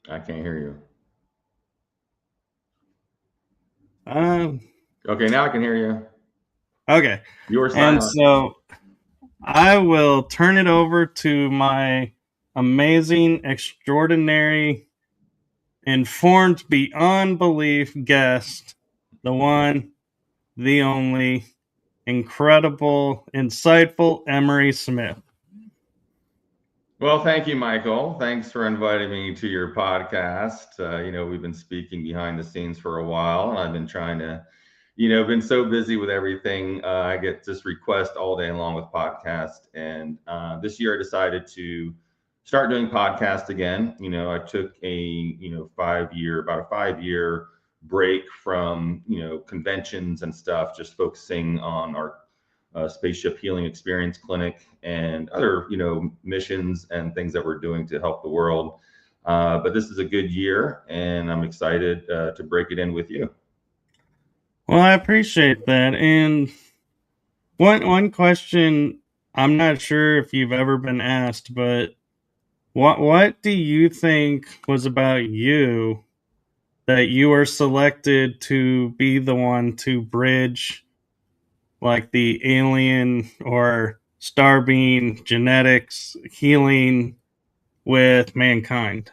I can't hear you. Um, Okay, now I can hear you. okay. You were And silent. so I will turn it over to my amazing, extraordinary, informed beyond belief guest, the one, the only, incredible, insightful Emery Smith. Well, thank you, Michael. Thanks for inviting me to your podcast. We've been speaking behind the scenes for a while, and I've been trying to, been so busy with everything. I get just requests all day long with podcasts. And this year I decided to start doing podcasts again. I took about a 5 year break from, conventions and stuff, just focusing on our spaceship healing experience clinic and other missions and things that we're doing to help the world. But this is a good year, and I'm excited to break it in with you. Well, I appreciate that. And one question I'm not sure if you've ever been asked, but what do you think was about you that you were selected to be the one to bridge like the alien or starbeam genetics healing with mankind?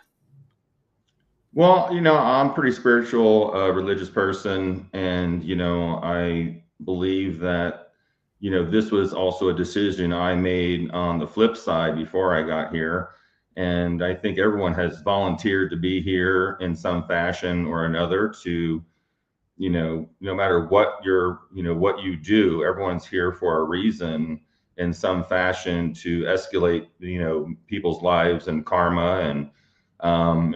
Well, I'm a pretty spiritual, religious person, and I believe that this was also a decision I made on the flip side before I got here. And I think everyone has volunteered to be here in some fashion or another to, no matter what you do, everyone's here for a reason in some fashion to escalate, people's lives and karma and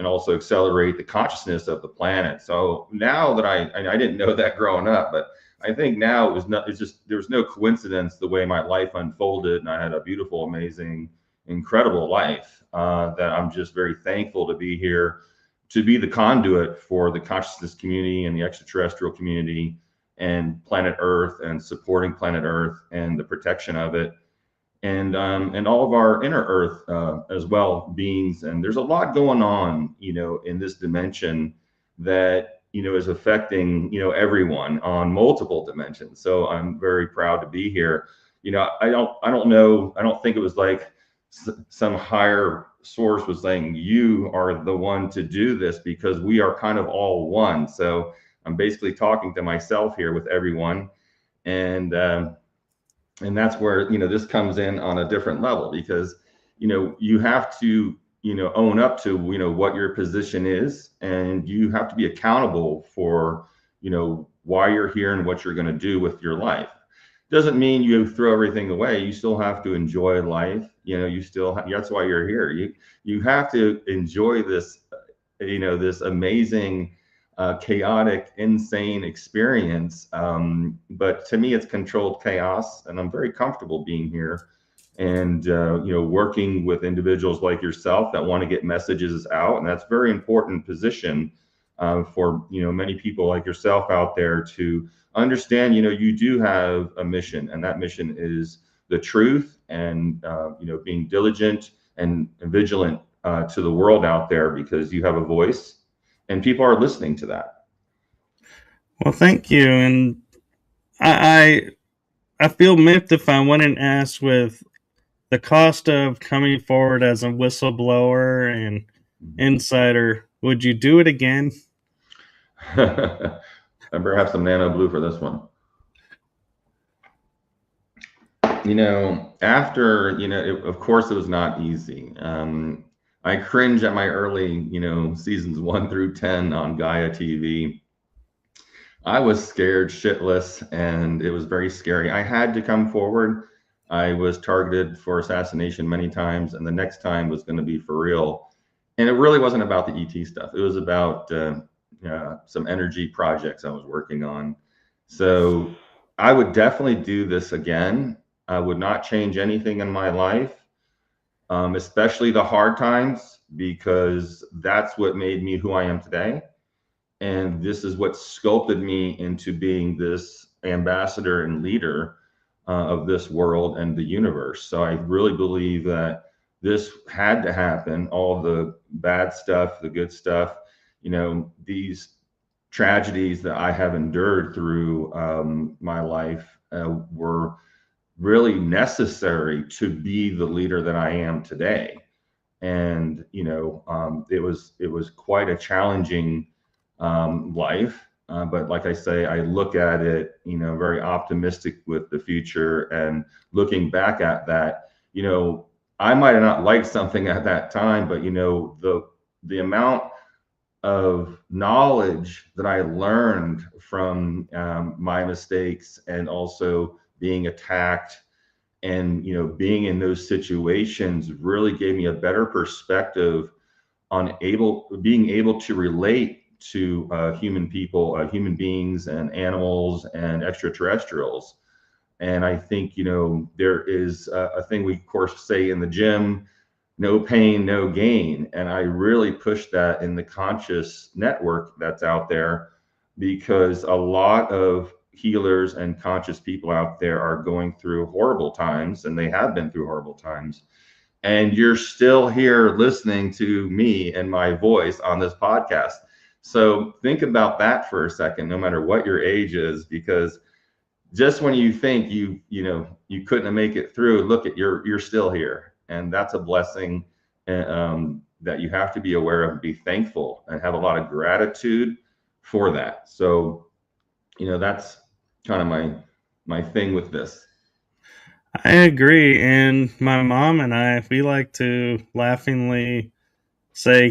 also accelerate the consciousness of the planet. So now that I didn't know that growing up, but I think now it's just, there was no coincidence the way my life unfolded. And I had a beautiful, amazing, incredible life that I'm just very thankful to be here, to be the conduit for the consciousness community and the extraterrestrial community and planet Earth and supporting planet Earth and the protection of it and all of our inner Earth as well beings. And there's a lot going on, in this dimension that is affecting everyone on multiple dimensions. So I'm very proud to be here. I don't know. I don't think it was like some higher source was saying you are the one to do this, because we are kind of all one. So I'm basically talking to myself here with everyone, and and that's where this comes in on a different level, because you have to own up to what your position is, and you have to be accountable for why you're here and what you're going to do with your life. Doesn't mean you throw everything away. You still have to enjoy life. You still that's why you're here. You have to enjoy this, this amazing, chaotic, insane experience. But to me, it's controlled chaos, and I'm very comfortable being here and working with individuals like yourself that want to get messages out, and that's a very important position for many people like yourself out there to understand. You do have a mission, and that mission is the truth, and being diligent and vigilant to the world out there, because you have a voice and people are listening to that. Well, thank you. And I I feel miffed if I wouldn't ask with the cost of coming forward as a whistleblower and insider. Would you do it again? I better have some nano blue for this one. After of course it was not easy. I cringe at my early seasons 1 through 10 on Gaia TV. I was scared shitless, and it was very scary. I had to come forward. I was targeted for assassination many times, and the next time was going to be for real. And it really wasn't about the ET stuff. It was about some energy projects I was working on. So I would definitely do this again. I would not change anything in my life, especially the hard times, because that's what made me who I am today. And this is what sculpted me into being this ambassador and leader of this world and the universe. So I really believe that this had to happen. All the bad stuff, the good stuff, these tragedies that I have endured through my life were really necessary to be the leader that I am today. And it was quite a challenging life. But like I say, I look at it, very optimistic with the future, and looking back at that, I might have not liked something at that time, but the amount of knowledge that I learned from my mistakes, and also being attacked, and being in those situations, really gave me a better perspective on being able to relate to human people, human beings, and animals, and extraterrestrials. And I think there is a thing we of course say in the gym: no pain, no gain. And I really push that in the conscious network that's out there, because a lot of healers and conscious people out there are going through horrible times, and they have been through horrible times. And you're still here listening to me and my voice on this podcast. So think about that for a second, no matter what your age is, because just when you think you couldn't make it through, look at you're still here, and that's a blessing. That you have to be aware of, and be thankful, and have a lot of gratitude for that. So that's kind of my thing with this. I agree. And my mom and I, we like to laughingly say,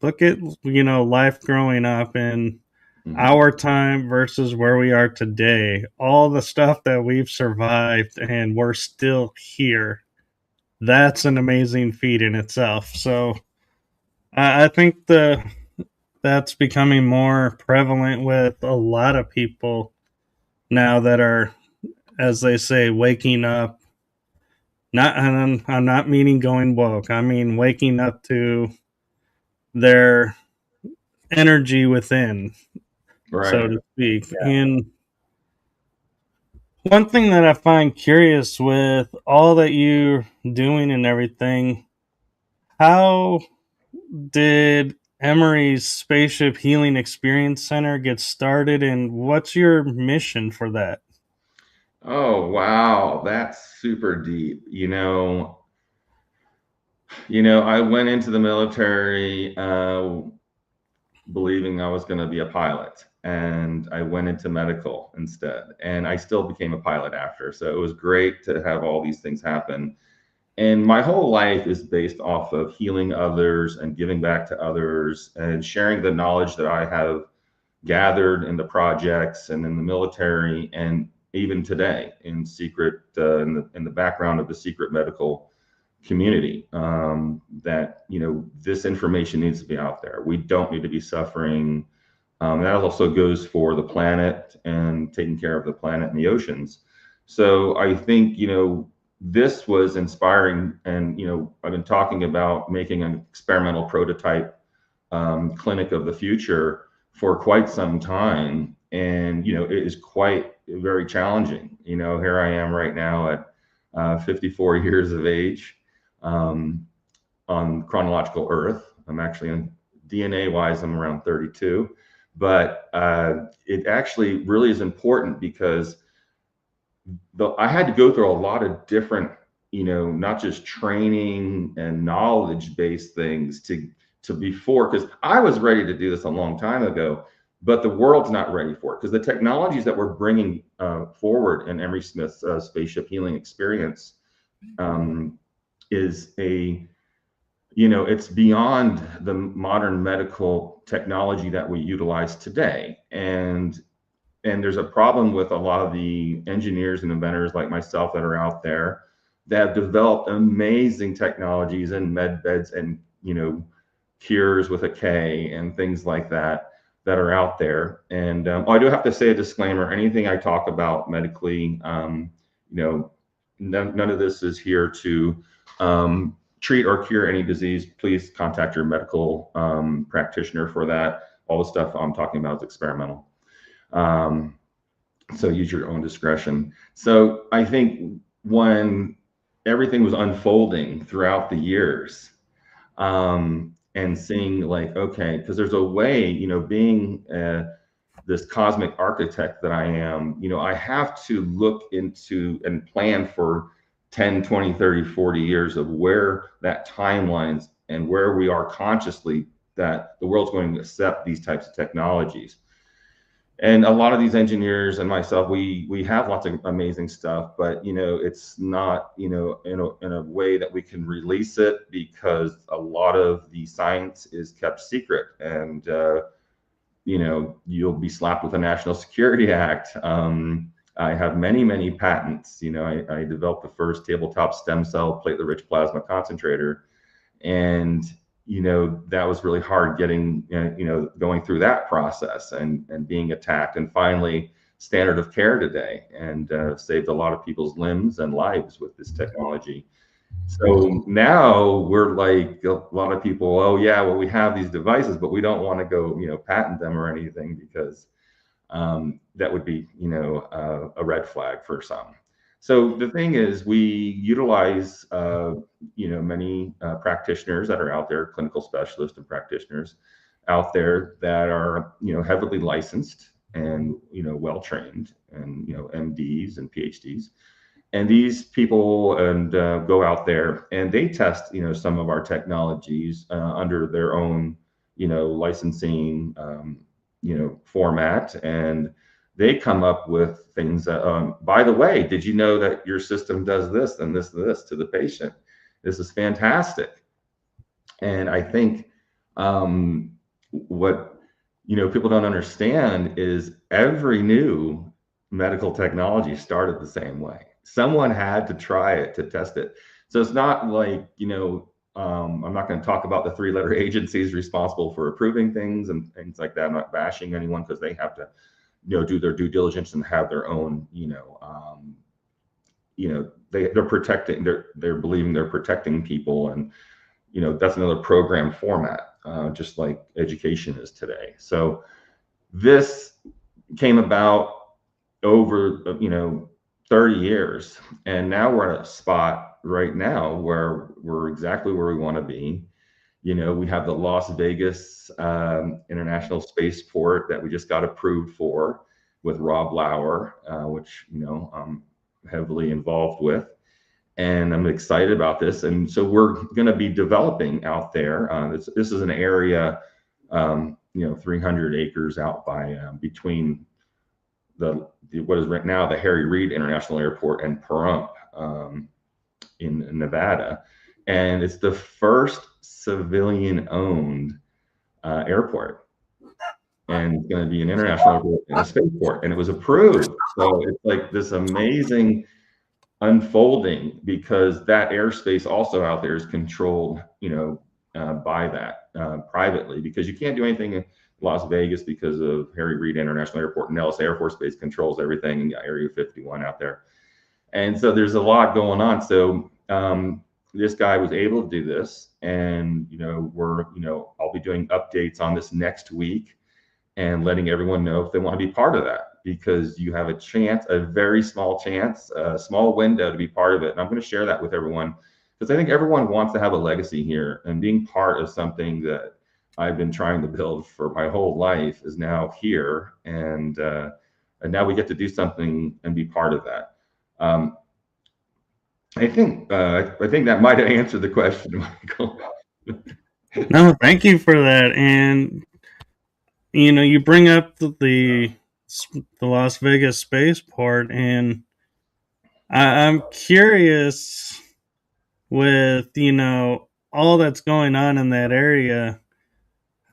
look at, life growing up and our time versus where we are today. All the stuff that we've survived and we're still here. That's an amazing feat in itself. So I think that's becoming more prevalent with a lot of people now that are, as they say, waking up. Not, and I'm not meaning going woke. I mean waking up to their energy within, so Right. to speak. Yeah. And one thing that I find curious with all that you're doing and everything, how did Emery's Spaceship Healing Experience Center get started, and what's your mission for that? Oh, wow, that's super deep. I went into the military believing I was going to be a pilot, and I went into medical instead, and I still became a pilot after. So it was great to have all these things happen. And my whole life is based off of healing others, and giving back to others, and sharing the knowledge that I have gathered in the projects and in the military, and even today in secret, in the background of the secret medical community. That this information needs to be out there. We don't need to be suffering. That also goes for the planet, and taking care of the planet and the oceans. So I think this was inspiring. And I've been talking about making an experimental prototype clinic of the future for quite some time. And it is quite very challenging. Here I am right now at 54 years of age, on chronological Earth. I'm actually, on DNA wise, I'm around 32. But it actually really is important, because I had to go through a lot of different, not just training and knowledge based things to before, because I was ready to do this a long time ago, but the world's not ready for it, because the technologies that we're bringing forward in Emery Smith's spaceship healing experience is it's beyond the modern medical technology that we utilize today. And there's a problem with a lot of the engineers and inventors like myself that are out there that have developed amazing technologies and med beds, and cures with a K, and things like that are out there. And I do have to say a disclaimer: anything I talk about medically, none of this is here to treat or cure any disease. Please contact your medical practitioner for that. All the stuff I'm talking about is experimental. So use your own discretion. So I think when everything was unfolding throughout the years. And seeing like, okay, because there's a way, you know, being this cosmic architect that I am, you know, I have to look into and plan for 10, 20, 30, 40 years of where that timelines and where we are consciously that the world's going to accept these types of technologies. And a lot of these engineers and myself, we have lots of amazing stuff, but you know, it's not, you know, in a way that we can release it, because a lot of the science is kept secret. And you know, you'll be slapped with a National Security Act. I have many patents. You know, I developed the first tabletop stem cell platelet-rich plasma concentrator, and you know, that was really hard getting, you know, going through that process and being attacked, and finally standard of care today, and saved a lot of people's limbs and lives with this technology. So now we're like, a lot of people, oh yeah, well, we have these devices, but we don't want to go, you know, patent them or anything, because that would be, you know, a red flag for some. So the thing is, we utilize, you know, many practitioners that are out there, clinical specialists and practitioners out there that are, you know, heavily licensed and, you know, well trained, and, you know, MDs and PhDs. And these people and go out there and they test, you know, some of our technologies under their own, you know, licensing, you know, format, and they come up with things that, by the way, did you know that your system does this and this to the patient? This is fantastic. And I think what, you know, people don't understand is every new medical technology started the same way. Someone had to try it to test it. So it's not like, you know, I'm not going to talk about the three-letter agencies responsible for approving things and things like that. I'm not bashing anyone, because they have to, you know, do their due diligence and have their own, you know, they're protecting, they're believing they're protecting people, and you know, that's another program format, just like education is today. So this came about over, you know, 30 years, and now we're at a spot right now where we're exactly where we want to be. You know, we have the Las Vegas International Spaceport that we just got approved for with Rob Lauer, which, you know, I'm heavily involved with. And I'm excited about this. And so we're going to be developing out there. This is an area, you know, 300 acres out by between the what is right now the Harry Reid International Airport and Pahrump in Nevada. And it's the first civilian-owned airport, and it's going to be an international airport and a spaceport, and it was approved. So it's like this amazing unfolding, because that airspace also out there is controlled, you know, by that privately, because you can't do anything in Las Vegas because of Harry Reid International Airport. Nellis Air Force Base controls everything in Area 51 out there. And so there's a lot going on. So this guy was able to do this, and, you know, I'll be doing updates on this next week and letting everyone know if they want to be part of that, because you have a chance, a very small chance, a small window to be part of it. And I'm going to share that with everyone, because I think everyone wants to have a legacy here, and being part of something that I've been trying to build for my whole life is now here. And now we get to do something and be part of that. I think that might have answered the question, Michael. No, thank you for that. And you know, you bring up the Las Vegas spaceport, and I'm curious with, you know, all that's going on in that area.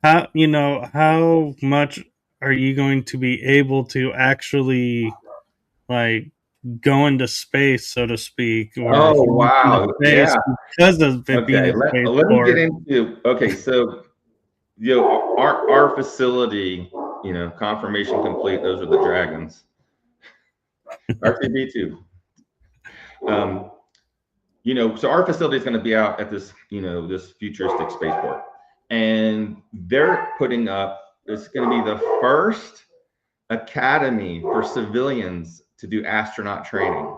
How, you know, how much are you going to be able to actually like go into space, so to speak, or Oh, launch into wow. space Yeah. because of it being Okay. a Let me get spaceport? into, okay. So, you know, our facility, you know, confirmation complete. Those are the dragons. RTTU. You know, so our facility is going to be out at this, you know, this futuristic spaceport, and they're putting up, it's going to be the first academy for civilians to do astronaut training.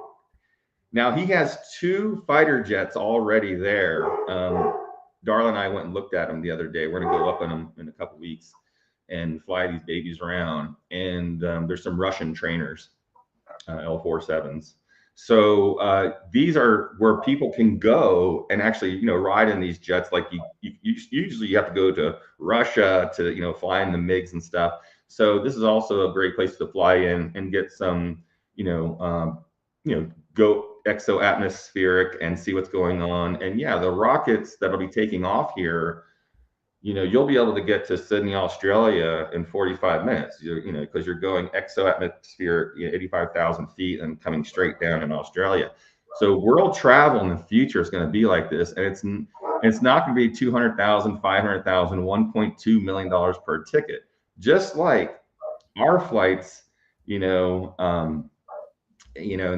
Now he has 2 fighter jets already there. Darla and I went and looked at them the other day. We're gonna go up in them in a couple weeks and fly these babies around. And there's some Russian trainers, L-47s. So these are where people can go and actually, ride in these jets. Like usually you have to go to Russia to, fly in the MiGs and stuff. So this is also a great place to fly in and get some, go exo-atmospheric and see what's going on. And yeah, the rockets that'll be taking off here, you'll be able to get to Sydney, Australia in 45 minutes, because you're going exo-atmospheric, 85,000 feet and coming straight down in Australia. So world travel in the future is going to be like this. And it's not going to be $200,000, $500,000, $1.2 million per ticket, just like our flights, in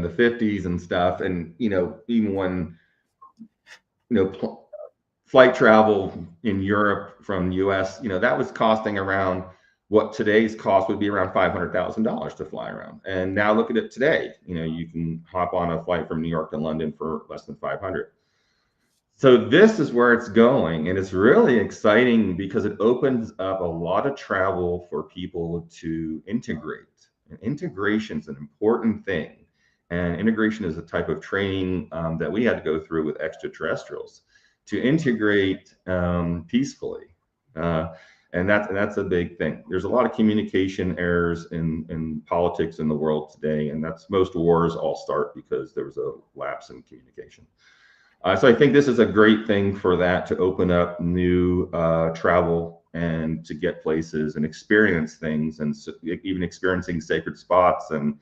the 50s and stuff. And, even when, flight travel in Europe from the US, that was costing around what today's cost would be, around $500,000 to fly around. And now look at it today. You can hop on a flight from New York to London for less than 500. So this is where it's going, and it's really exciting because it opens up a lot of travel for people to integrate. And integration is an important thing. And integration is a type of training that we had to go through with extraterrestrials to integrate peacefully. And that's a big thing. There's a lot of communication errors in politics in the world today, and that's most wars all start because there was a lapse in communication. So I think this is a great thing for that, to open up new travel and to get places and experience things, and even experiencing sacred spots, and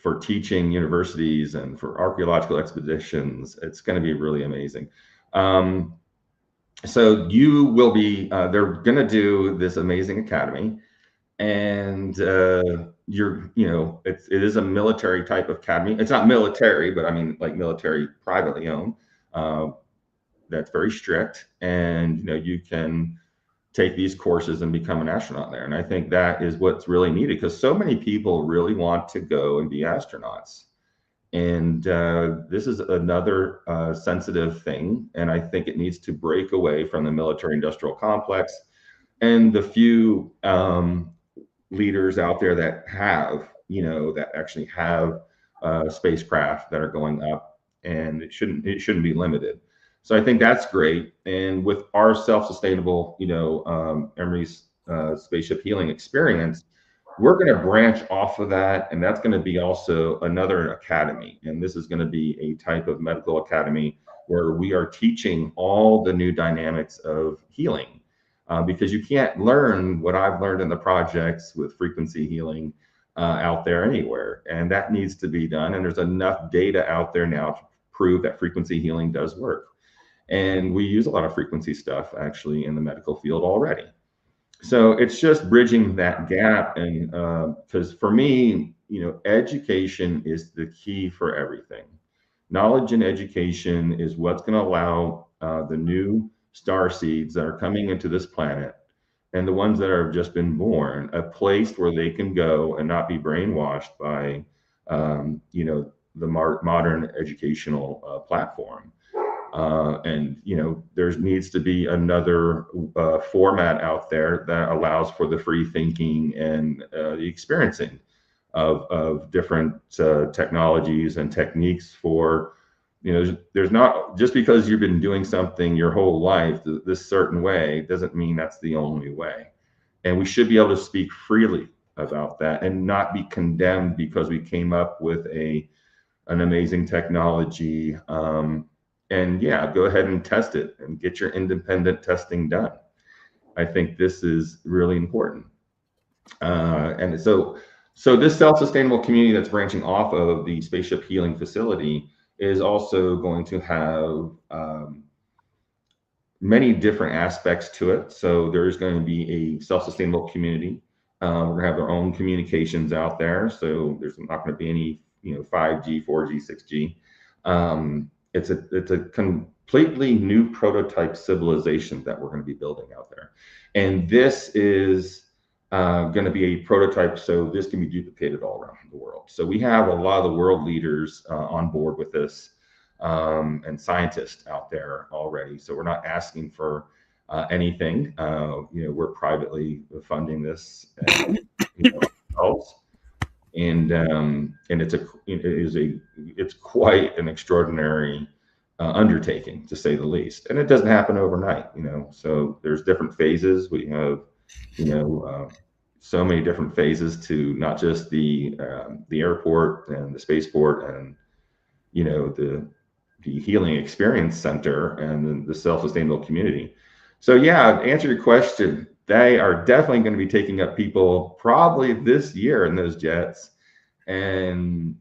for teaching universities and for archaeological expeditions. It's going to be really amazing. So you will be, they're going to do this amazing academy, and it is a military type of academy. It's not military, but I mean, like, military privately owned. That's very strict, and you can take these courses and become an astronaut there. And I think that is what's really needed, because so many people really want to go and be astronauts. And this is another sensitive thing. And I think it needs to break away from the military industrial complex and the few leaders out there that have, that actually have spacecraft that are going up, and it shouldn't be limited. So I think that's great. And with our self-sustainable, Emery's spaceship healing experience, we're going to branch off of that. And that's going to be also another academy. And this is going to be a type of medical academy where we are teaching all the new dynamics of healing. Because you can't learn what I've learned in the projects with frequency healing out there anywhere. And that needs to be done. And there's enough data out there now to prove that frequency healing does work. And we use a lot of frequency stuff actually in the medical field already. So it's just bridging that gap. And because for me, education is the key for everything. Knowledge and education is what's going to allow the new star seeds that are coming into this planet, and the ones that have just been born, a place where they can go and not be brainwashed by, the modern educational platform. And there needs to be another format out there that allows for the free thinking and the experiencing of different technologies and techniques. For there's not, just because you've been doing something your whole life this certain way doesn't mean that's the only way. And we should be able to speak freely about that and not be condemned because we came up with an amazing technology. And yeah, go ahead and test it and get your independent testing done. I think this is really important. And so this self-sustainable community that's branching off of the spaceship healing facility is also going to have many different aspects to it. So there's going to be a self-sustainable community. We're going to have our own communications out there. So there's not going to be any 5G, 4G, 6G. It's a completely new prototype civilization that we're going to be building out there. And this is going to be a prototype, so this can be duplicated all around the world. So we have a lot of the world leaders on board with this, and scientists out there already. So we're not asking for anything. We're privately funding this, ourselves, and it's quite an extraordinary undertaking, to say the least. And it doesn't happen overnight. So there's different phases. We have so many different phases to not just the airport and the spaceport, and the healing experience center, and the self-sustainable community. So yeah, to answer your question, they are definitely going to be taking up people probably this year in those jets, and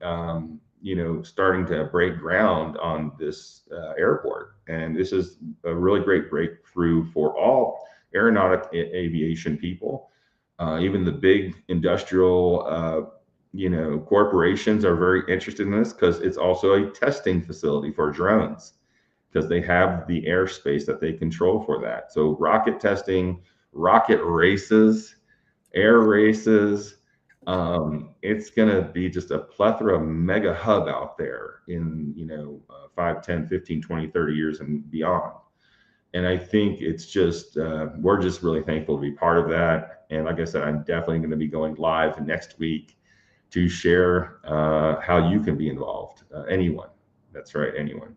starting to break ground on this airport. And this is a really great breakthrough for all aeronautic aviation people. Even the big industrial corporations are very interested in this, because it's also a testing facility for drones, because they have the airspace that they control for that. So rocket testing, rocket races, air races, it's going to be just a plethora mega hub out there in 5, 10, 15, 20, 30 years and beyond. And I think it's just we're just really thankful to be part of that. And like I said, I'm definitely going to be going live next week to share how you can be involved. Anyone, that's right, anyone.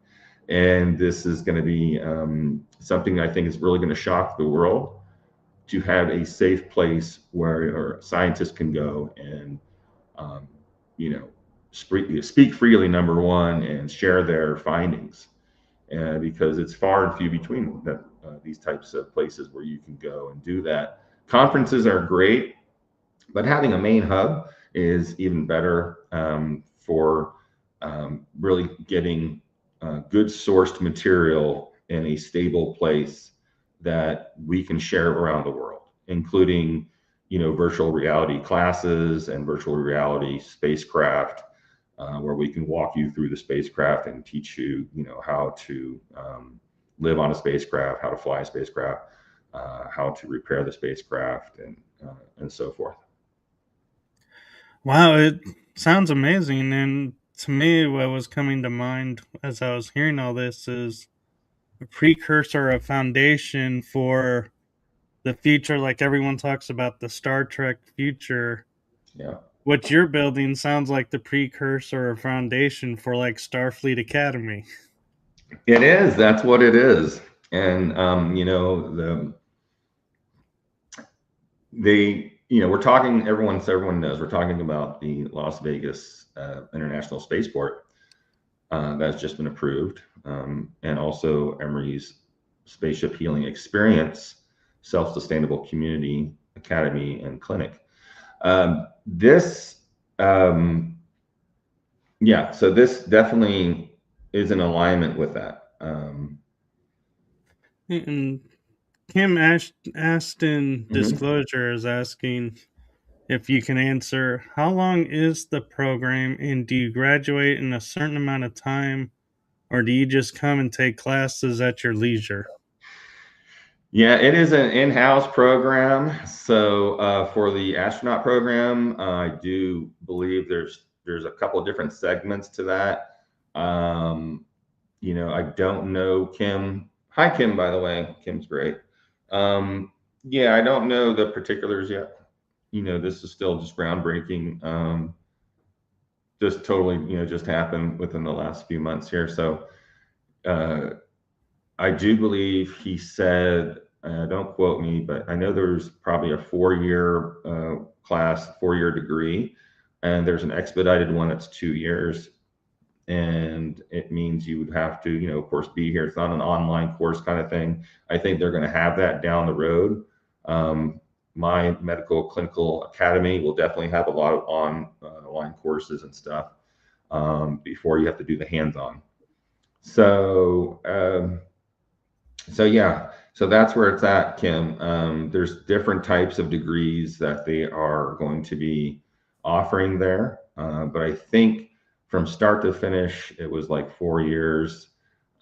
And this is going to be something I think is really going to shock the world, to have a safe place where scientists can go and um, speak freely, number one, and share their findings, because it's far and few between that these types of places where you can go and do that. Conferences are great, but having a main hub is even better, for really getting good sourced material in a stable place that we can share around the world, including virtual reality classes and virtual reality spacecraft, where we can walk you through the spacecraft and teach you how to live on a spacecraft, how to fly a spacecraft, how to repair the spacecraft, and so forth. Wow, it sounds amazing. And to me, what was coming to mind as I was hearing all this is a precursor, a foundation for the future. Like everyone talks about the Star Trek future. Yeah. What you're building sounds like the precursor or foundation for like Starfleet Academy. It is. That's what it is. And we're talking. Everyone knows we're talking about the Las Vegas International Spaceport that's just been approved, and also Emery's Spaceship Healing Experience, Self-Sustainable Community Academy and Clinic. This, yeah. So this definitely is in alignment with that. And Kim Ashton Disclosure is asking if you can answer, how long is the program and do you graduate in a certain amount of time, or do you just come and take classes at your leisure? Yeah, it is an in-house program. So for the astronaut program, I do believe there's a couple of different segments to that. I don't know Kim. Hi, Kim, by the way. Kim's great. Yeah, I don't know the particulars yet. This is still just groundbreaking. Just totally, just happened within the last few months here. So I do believe he said, don't quote me, but I know there's probably a 4-year class, 4-year degree, and there's an expedited one that's 2 years. And it means you would have to, of course, be here. It's not an online course kind of thing. I think they're going to have that down the road. My medical clinical academy will definitely have a lot of online courses and stuff before you have to do the hands-on. So yeah, so that's where it's at, Kim. There's different types of degrees that they are going to be offering there, but I think from start to finish, it was like 4 years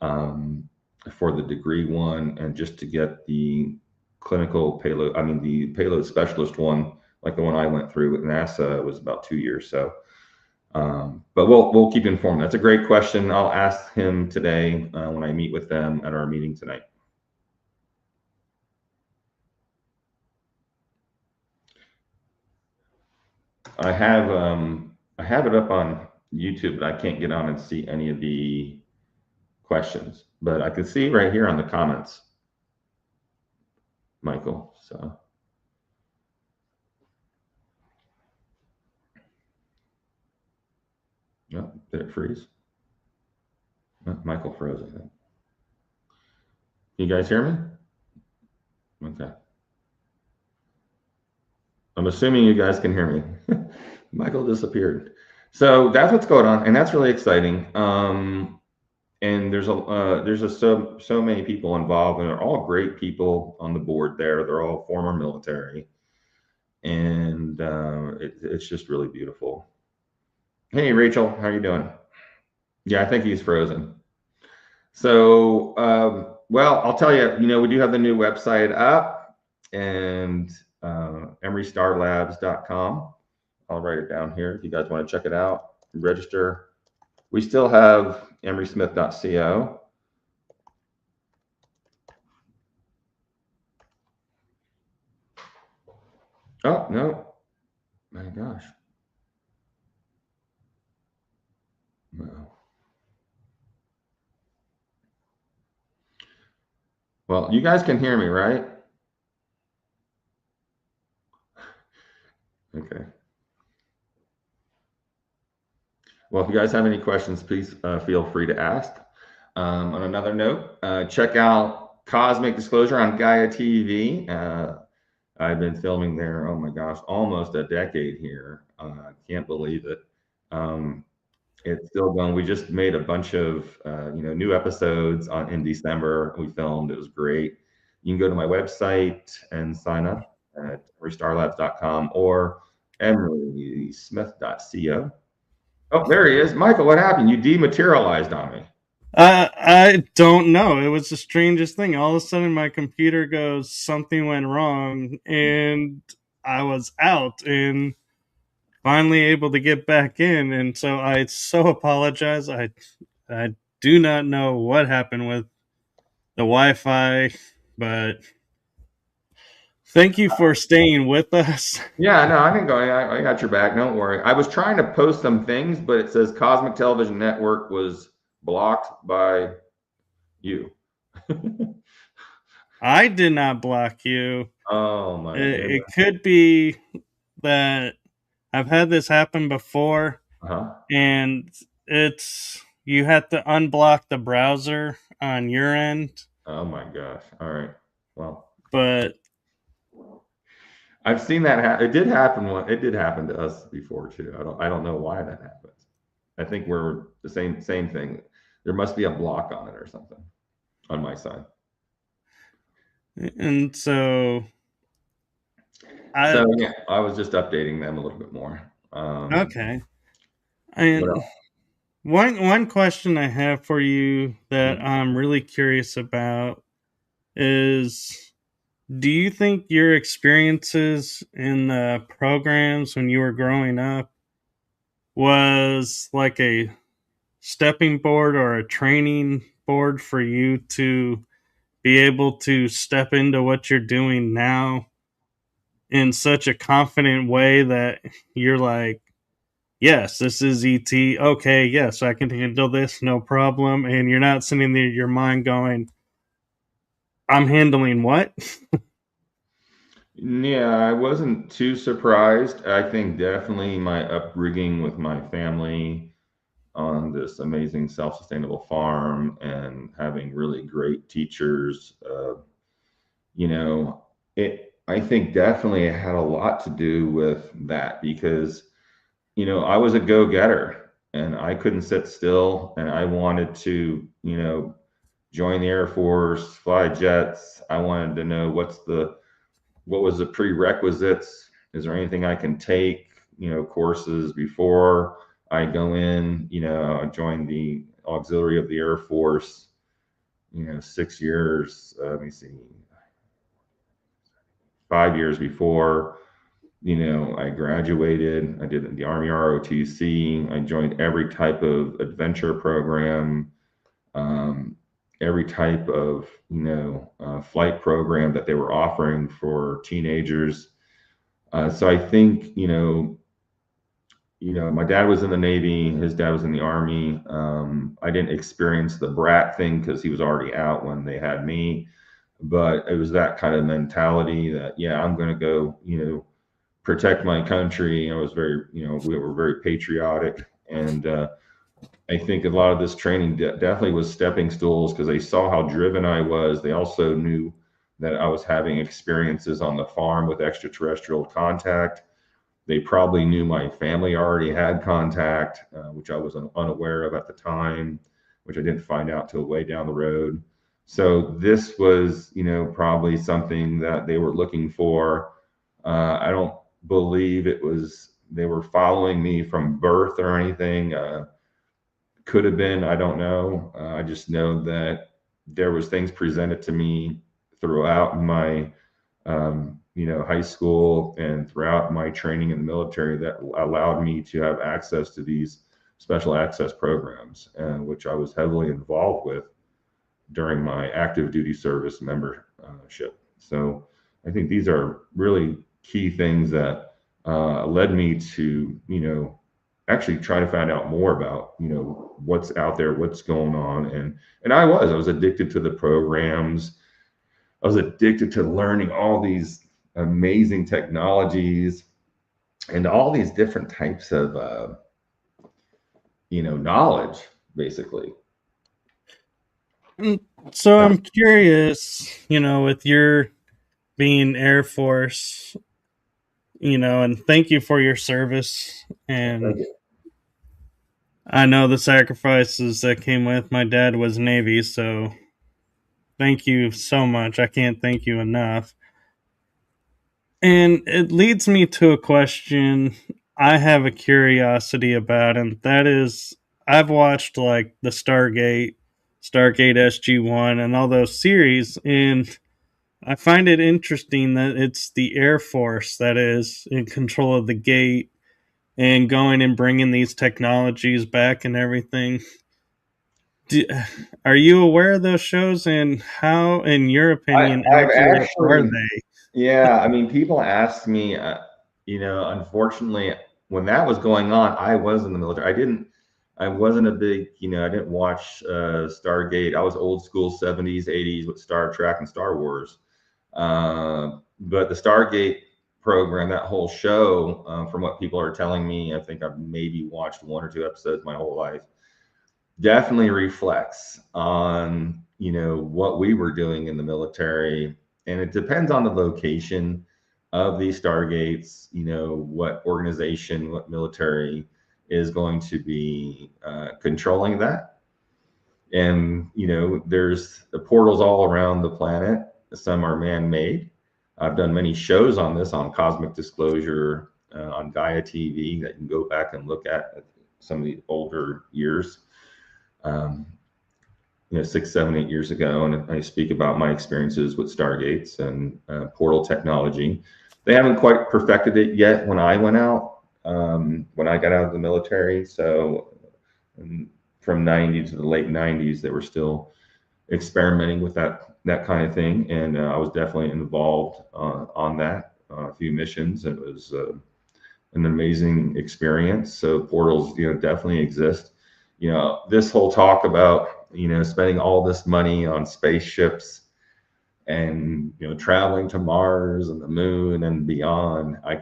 for the degree one, and just to get the clinical payload, the payload specialist one, like the one I went through with NASA, was about 2 years. So, but we'll keep you informed. That's a great question. I'll ask him today when I meet with them at our meeting tonight. I have it up on YouTube, but I can't get on and see any of the questions. But I can see right here on the comments, Michael. So. Oh, did it freeze? Oh, Michael froze, I think. You guys hear me? Okay. I'm assuming you guys can hear me. Michael disappeared. So that's what's going on, and that's really exciting. And there's so many people involved, and they're all great people on the board there. They're all former military, and it's just really beautiful. Hey, Rachel, how you doing? Yeah, I think he's frozen. So, well, I'll tell you, we do have the new website up, and emerystarlabs.com. I'll write it down here if you guys want to check it out. Register. We still have emerysmith.co. Oh, no. My gosh. No. Well, you guys can hear me, right? Okay. Well, if you guys have any questions, please feel free to ask. On another note, check out Cosmic Disclosure on Gaia TV. I've been filming there, oh my gosh, almost a decade here. I can't believe it. It's still going. We just made a bunch of new episodes in December. We filmed. It was great. You can go to my website and sign up at restarlabs.com or emerysmith.co. Oh, there he is. Michael, what happened? You dematerialized on me. I don't know. It was the strangest thing. All of a sudden, my computer goes, something went wrong, and I was out and finally able to get back in. And so I so apologize. I do not know what happened with the Wi-Fi, but thank you for staying with us. Yeah, no, I didn't go. I got your back. Don't worry. I was trying to post some things, but it says Cosmic Television Network was blocked by you. I did not block you. Oh my goodness. It could be that I've had this happen before, and it's you have to unblock the browser on your end. Oh my gosh. All right. Well, but I've seen that it did happen. It did happen to us before too. I don't know why that happens. I think we're the same thing. There must be a block on it or something on my side. And so yeah, I was just updating them a little bit more. Okay. And one question I have for you that I'm really curious about is, do you think your experiences in the programs when you were growing up was like a stepping board or a training board for you to be able to step into what you're doing now in such a confident way that you're like, yes, this is ET. Okay, yes, I can handle this, no problem. And you're not sitting there, your mind going, I'm handling what? Yeah, I wasn't too surprised. I think definitely my upbringing with my family on this amazing self-sustainable farm and having really great teachers, I think definitely it had a lot to do with that because, I was a go-getter and I couldn't sit still and I wanted to, join the Air Force, fly jets. I wanted to know what was the prerequisites? Is there anything I can take, courses before I go in? I joined the auxiliary of the Air Force, 6 years. Let me see. 5 years before, I graduated. I did the Army ROTC. I joined every type of adventure program, um, every type of flight program that they were offering for teenagers. So I think my dad was in the Navy, his dad was in the Army. I didn't experience the brat thing because he was already out when they had me, but it was that kind of mentality that, yeah, I'm going to go, protect my country. I was very, we were very patriotic. And I think a lot of this training definitely was stepping stools because they saw how driven I was. They also knew that I was having experiences on the farm with extraterrestrial contact. They probably knew my family already had contact, which I was unaware of at the time, which I didn't find out till way down the road. So this was, probably something that they were looking for. I don't believe it was they were following me from birth or anything. Could have been, I don't know. I just know that there was things presented to me throughout my high school and throughout my training in the military that allowed me to have access to these special access programs, which I was heavily involved with during my active duty service membership. So I think these are really key things that led me to, actually try to find out more about, what's out there, what's going on. And I was addicted to the programs. I was addicted to learning all these amazing technologies and all these different types of, knowledge, basically. So I'm curious, with your being Air Force, and thank you for your service. Thank And you. I know the sacrifices that came with. My dad was Navy, so thank you so much. I can't thank you enough. And it leads me to a question I have a curiosity about, and that is I've watched like the Stargate SG1, and all those series, and I find it interesting that it's the Air Force that is in control of the gate and going and bringing these technologies back and everything. Do, are you aware of those shows, and how, in your opinion, I've accurate are actually, they? yeah, I mean, people ask me, unfortunately, when that was going on, I was in the military. I wasn't a big, I didn't watch Stargate. I was old school 70s, 80s with Star Trek and Star Wars. But the Stargate program, that whole show, from what people are telling me, I think I've maybe watched one or two episodes my whole life, definitely reflects on, what we were doing in the military. And it depends on the location of these Stargates, what organization, what military is going to be controlling that. And, there's the portals all around the planet. Some are man-made. I've done many shows on this on Cosmic Disclosure, on Gaia TV, that you can go back and look at some of the older years, um, 6, 7, 8 years ago. And I speak about my experiences with Stargates and portal technology. They haven't quite perfected it yet when I went out, when I got out of the military. So from 90 to the late 90s, they were still experimenting with that kind of thing. And I was definitely involved on that, a few missions. It was an amazing experience. So portals, definitely exist. This whole talk about, spending all this money on spaceships and, traveling to Mars and the moon and beyond, I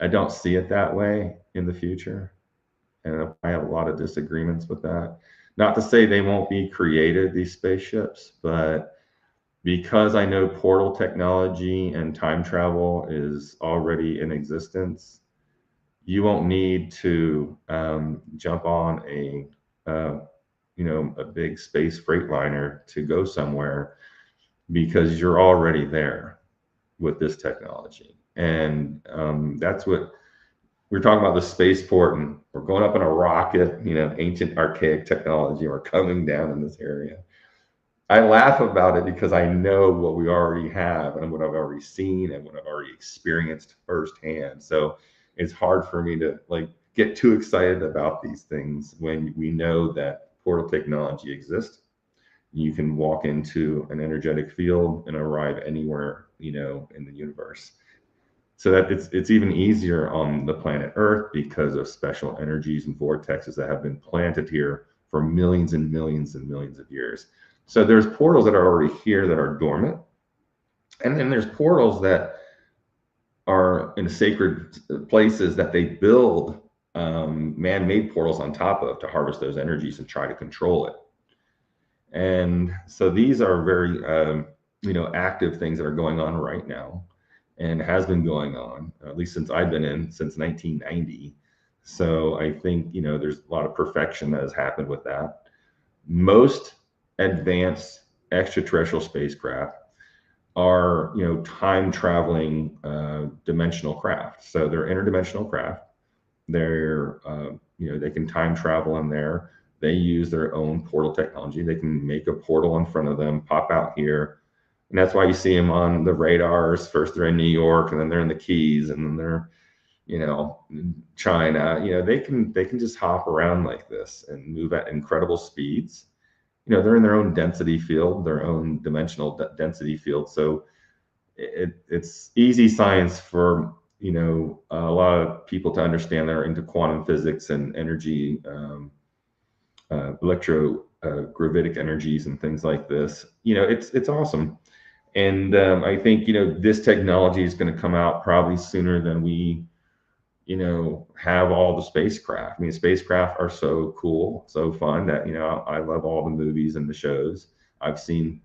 don't see it that way in the future. And I have a lot of disagreements with that. Not to say they won't be created, these spaceships, but because I know portal technology and time travel is already in existence, you won't need to jump on a big space freightliner to go somewhere, because you're already there with this technology. And that's what we're talking about, the spaceport, and we're going up in a rocket, ancient archaic technology, or coming down in this area. I laugh about it because I know what we already have and what I've already seen and what I've already experienced firsthand. So it's hard for me to like get too excited about these things when we know that portal technology exists. You can walk into an energetic field and arrive anywhere, in the universe. So that it's even easier on the planet Earth because of special energies and vortexes that have been planted here for millions and millions and millions of years. So there's portals that are already here that are dormant, and then there's portals that are in sacred places that they build man-made portals on top of to harvest those energies and try to control it. And so these are very active things that are going on right now and has been going on at least since I've been in since 1990. So I think there's a lot of perfection that has happened with that. Most advanced extraterrestrial spacecraft are time traveling dimensional craft. So they're interdimensional craft. They're they can time travel in there. They use their own portal technology. They can make a portal in front of them, pop out here, and that's why you see them on the radars. First they're in New York, and then they're in the Keys, and then they're in China. They can just hop around like this and move at incredible speeds. They're in their own density field, their own dimensional density field. So it's easy science for a lot of people to understand that are into quantum physics and energy, electrogravitic energies and things like this. It's awesome. And I think this technology is going to come out probably sooner than we have all the spacecraft. I mean, spacecraft are so cool, so fun that I love all the movies and the shows. I've seen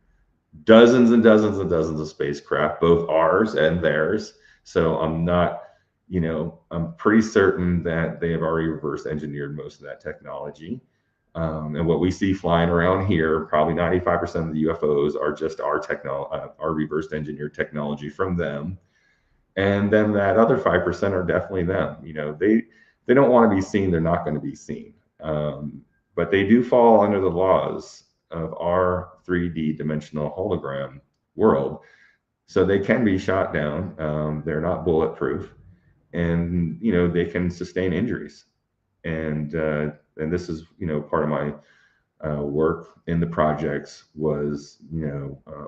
dozens and dozens and dozens of spacecraft, both ours and theirs. So I'm pretty certain that they have already reverse engineered most of that technology. And what we see flying around here, probably 95% of the UFOs are just our reverse engineered technology from them. And then that other 5% are definitely them. They don't want to be seen. They're not going to be seen. But they do fall under the laws of our 3D dimensional hologram world. So they can be shot down. They're not bulletproof, and they can sustain injuries. And this is part of my work in the projects was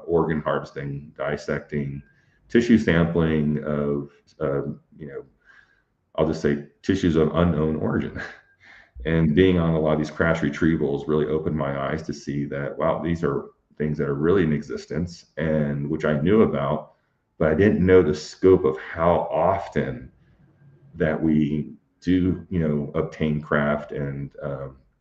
organ harvesting, dissecting, tissue sampling of I'll just say tissues of unknown origin. And being on a lot of these crash retrievals really opened my eyes to see that, wow, these are things that are really in existence and which I knew about, but I didn't know the scope of how often that we do, obtain craft and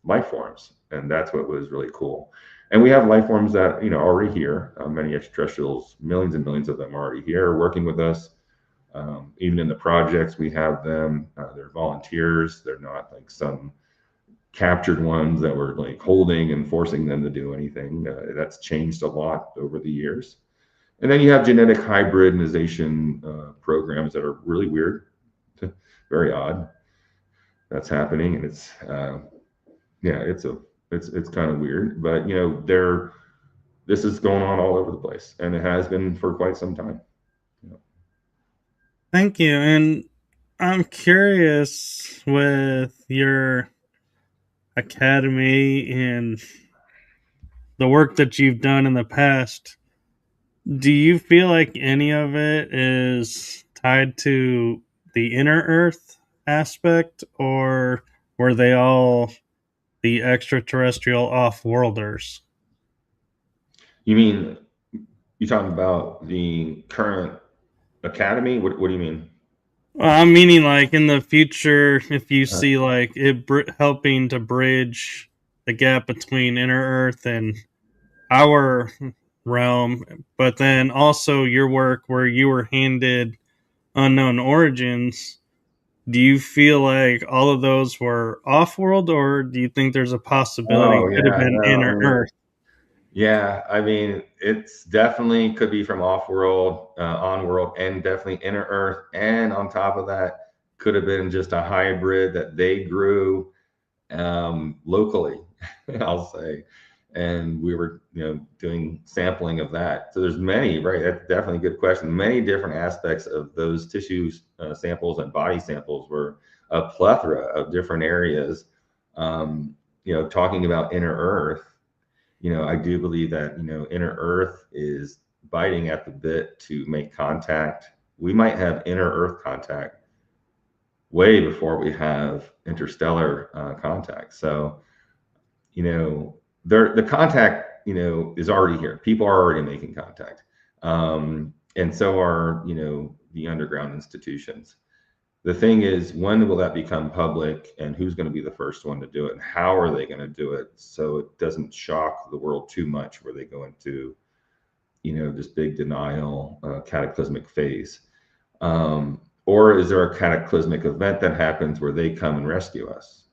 life forms. And that's what was really cool. And we have life forms that, already here. Many extraterrestrials, millions and millions of them are already here working with us. Even in the projects, we have them. They're volunteers. They're not like some captured ones that were like holding and forcing them to do anything. That's changed a lot over the years. And then you have genetic hybridization programs that are really weird, very odd. That's happening, and it's it's kind of weird, but this is going on all over the place, and it has been for quite some time. Thank you. And I'm curious with your academy and the work that you've done in the past. Do you feel like any of it is tied to the inner Earth aspect, or were they all the extraterrestrial off-worlders? You mean you talking about the current academy? What do you mean? I'm meaning like in the future, if you Uh, see like it helping to bridge the gap between inner Earth and our realm, but then also your work where you were handed unknown origins. Do you feel like all of those were off world, or do you think there's a possibility oh it could have yeah, been no, I inner mean, Earth? yeah, I mean, it's definitely could be from off-world, on-world, and definitely inner Earth. And on top of that, could have been just a hybrid that they grew locally, I'll say. and we were, doing sampling of that. So there's many, right? That's definitely a good question. Many different aspects of those tissue samples and body samples were a plethora of different areas. Talking about inner Earth, I do believe that, inner Earth is biting at the bit to make contact. We might have inner Earth contact way before we have interstellar contact. So, the contact, is already here. People are already making contact. And so are, the underground institutions. The thing is, when will that become public, and who's going to be the first one to do it, and how are they going to do it so it doesn't shock the world too much where they go into, this big denial, cataclysmic phase? Or is there a cataclysmic event that happens where they come and rescue us?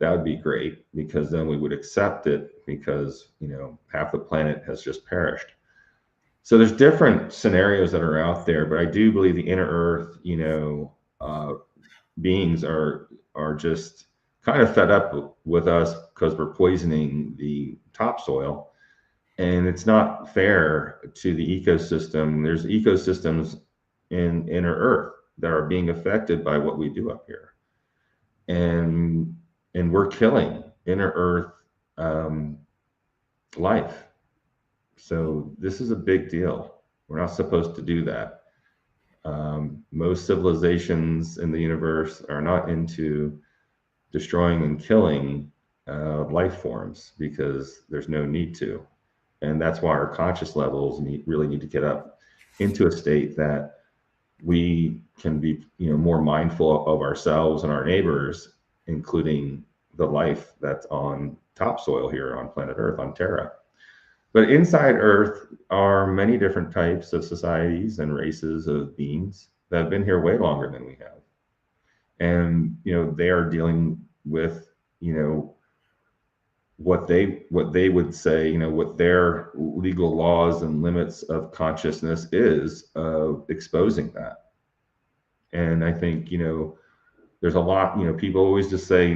That would be great, because then we would accept it, because, half the planet has just perished. So there's different scenarios that are out there, but I do believe the inner Earth, beings are just kind of fed up with us because we're poisoning the topsoil, and it's not fair to the ecosystem. There's ecosystems in inner Earth that are being affected by what we do up here, and we're killing inner Earth life. So this is a big deal. We're not supposed to do that. Most civilizations in the universe are not into destroying and killing life forms, because there's no need to. And that's why our conscious levels really need to get up into a state that we can be, more mindful of ourselves and our neighbors, including the life that's on topsoil here on planet Earth, on Terra. But inside Earth are many different types of societies and races of beings that have been here way longer than we have. And, they are dealing with, what they would say, what their legal laws and limits of consciousness is, of exposing that. And I think, there's a lot, people always just say,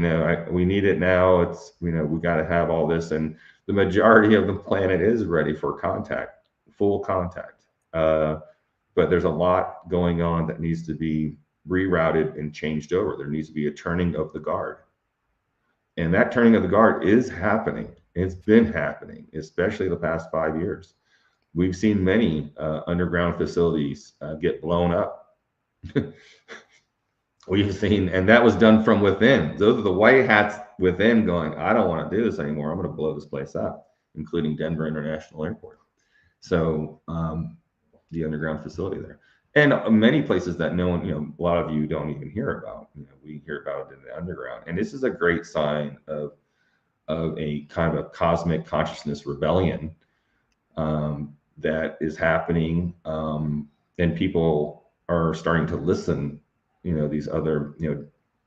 we need it now. It's, we got to have all this. And the majority of the planet is ready for contact, full contact. But there's a lot going on that needs to be rerouted and changed over. There needs to be a turning of the guard. And that turning of the guard is happening. It's been happening, especially the past 5 years. We've seen many underground facilities get blown up. We've seen, and that was done from within. Those are the white hats within going, I don't want to do this anymore. I'm going to blow this place up, including Denver International Airport. So the underground facility there. And many places that no one, a lot of you don't even hear about. We hear about it in the underground. And this is a great sign of a kind of a cosmic consciousness rebellion that is happening. And people are starting to listen. These other,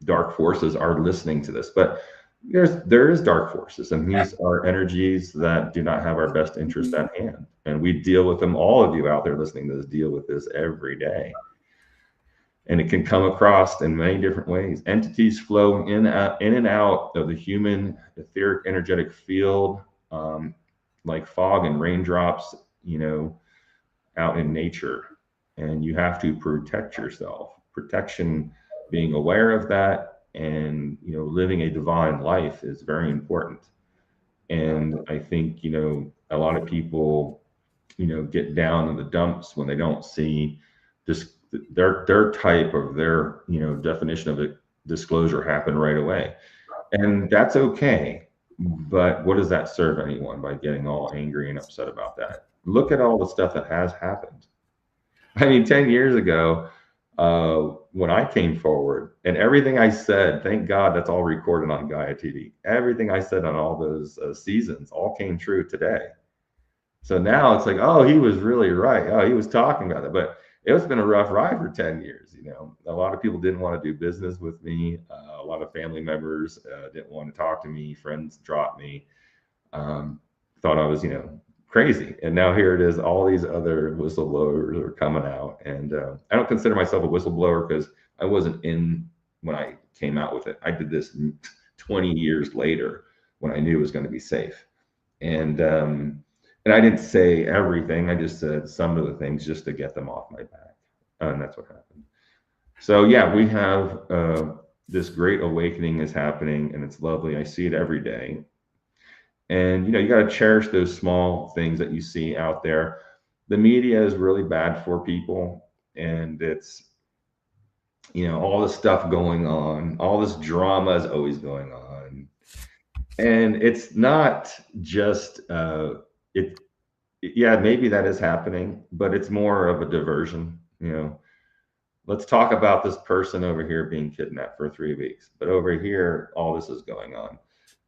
dark forces are listening to this. But there is dark forces, and these are energies that do not have our best interest at hand. And we deal with them. All of you out there listening to this deal with this every day. And it can come across in many different ways. Entities flow in and out of the human etheric energetic field, like fog and raindrops, out in nature. And you have to protect yourself. Protection, being aware of that, and living a divine life is very important. And I think a lot of people get down in the dumps when they don't see this, their type of their definition of a disclosure happen right away. And that's okay, but what does that serve anyone by getting all angry and upset about that? Look at all the stuff that has happened. I mean, 10 years ago, when I came forward, and everything I said, thank God that's all recorded on Gaia TV. Everything I said on all those seasons all came true today. So now it's like, oh, he was really right. Oh, he was talking about it. But it's been a rough ride for 10 years. A lot of people didn't want to do business with me. A lot of family members didn't want to talk to me. Friends dropped me. Thought I was, crazy. And now here it is, all these other whistleblowers are coming out. And I don't consider myself a whistleblower because I wasn't in when I came out with it. I did this 20 years later when I knew it was going to be safe. And I didn't say everything. I just said some of the things just to get them off my back, and that's what happened. So yeah, we have this great awakening is happening, and it's lovely. I see it every day, and you got to cherish those small things that you see out there. The media is really bad for people, and it's all this stuff going on, all this drama is always going on, and it's not just it. Yeah, maybe that is happening, but it's more of a diversion. Let's talk about this person over here being kidnapped for 3 weeks, but over here, all this is going on.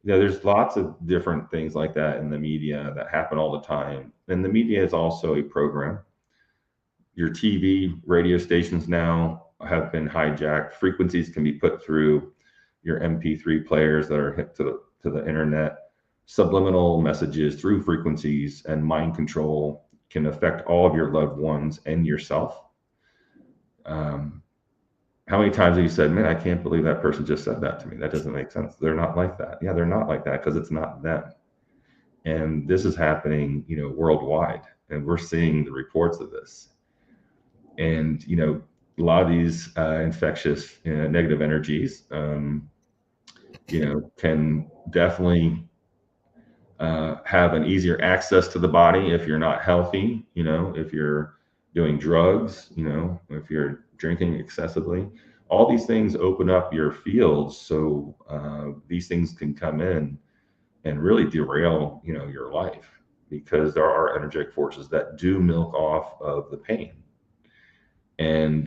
There's lots of different things like that in the media that happen all the time. And the media is also a program. Your TV, radio stations now have been hijacked. Frequencies can be put through your MP3 players that are hit to the internet. Subliminal messages through frequencies and mind control can affect all of your loved ones and yourself. How many times have you said, man, I can't believe that person just said that to me? That doesn't make sense. They're not like that. Yeah, they're not like that because it's not them. And this is happening, worldwide. And we're seeing the reports of this. And, a lot of these infectious negative energies, can definitely have an easier access to the body if you're not healthy, if you're doing drugs, if you're drinking excessively. All these things open up your fields, so these things can come in and really derail, your life, because there are energetic forces that do milk off of the pain. And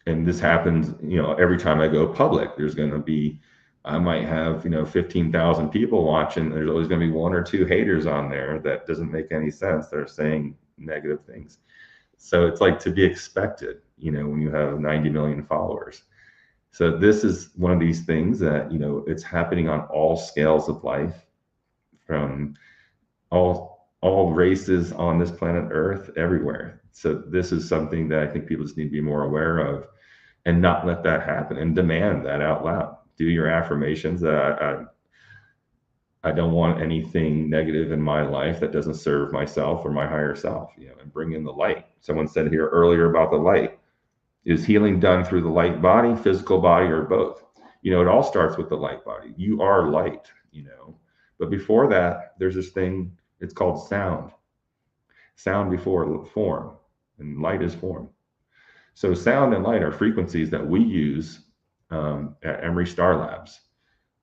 this happens, every time I go public. There's going to be, I might have 15,000 people watching. There's always going to be one or two haters on there that doesn't make any sense. They're saying negative things. So it's like to be expected, when you have 90 million followers. So this is one of these things that, it's happening on all scales of life, from all races on this planet Earth, everywhere. So this is something that I think people just need to be more aware of, and not let that happen, and demand that out loud. Do your affirmations that I don't want anything negative in my life that doesn't serve myself or my higher self, and bring in the light. Someone said here earlier about the light. Is healing done through the light body, physical body, or both? It all starts with the light body. You are light, but before that, there's this thing, it's called sound. Sound before form, and light is form. So sound and light are frequencies that we use at Emery Star Labs.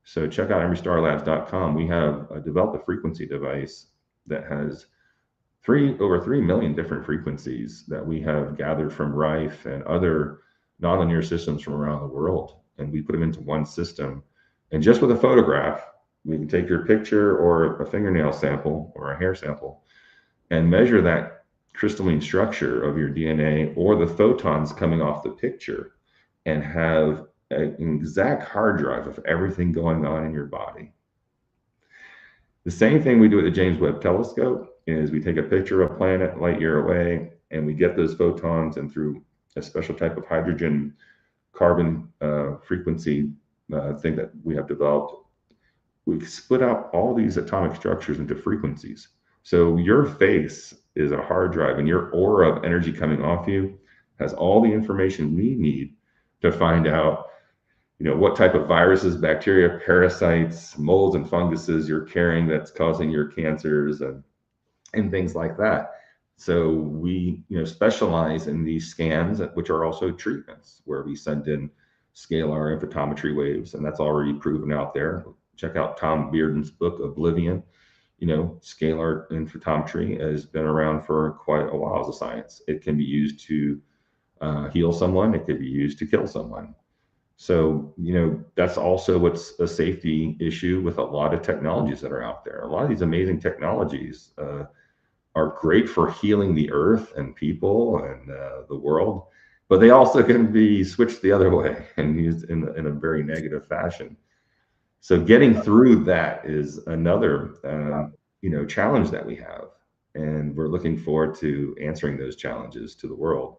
So check out emerystarlabs.com. We have developed a frequency device that has over 3 million different frequencies that we have gathered from Rife and other nonlinear systems from around the world. And we put them into one system. And just with a photograph, we can take your picture or a fingernail sample or a hair sample and measure that crystalline structure of your DNA or the photons coming off the picture, and have an exact hard drive of everything going on in your body. The same thing we do at the James Webb Telescope is we take a picture of a planet light year away, and we get those photons, and through a special type of hydrogen carbon frequency thing that we have developed, we split out all these atomic structures into frequencies. So your face is a hard drive, and your aura of energy coming off you has all the information we need to find out, what type of viruses, bacteria, parasites, molds, and funguses you're carrying that's causing your cancers and things like that. So we, specialize in these scans, which are also treatments, where we send in scalar and photometry waves, and that's already proven out there. Check out Tom Bearden's book, Oblivion. Scalar and photometry has been around for quite a while as a science. It can be used to heal someone. It could be used to kill someone. So, that's also what's a safety issue with a lot of technologies that are out there. A lot of these amazing technologies are great for healing the earth and people and the world, but they also can be switched the other way and used in a very negative fashion. So getting through that is another, challenge that we have. And we're looking forward to answering those challenges to the world,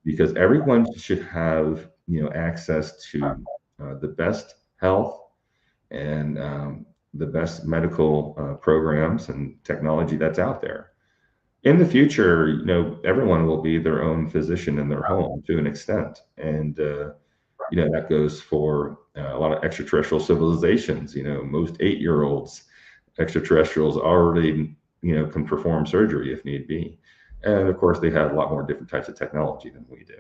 because everyone should have, access to the best health and the best medical programs and technology that's out there. In the future, everyone will be their own physician in their home to an extent, and that goes for a lot of extraterrestrial civilizations. Most 8-year-olds, extraterrestrials already, can perform surgery if need be, and of course, they have a lot more different types of technology than we do.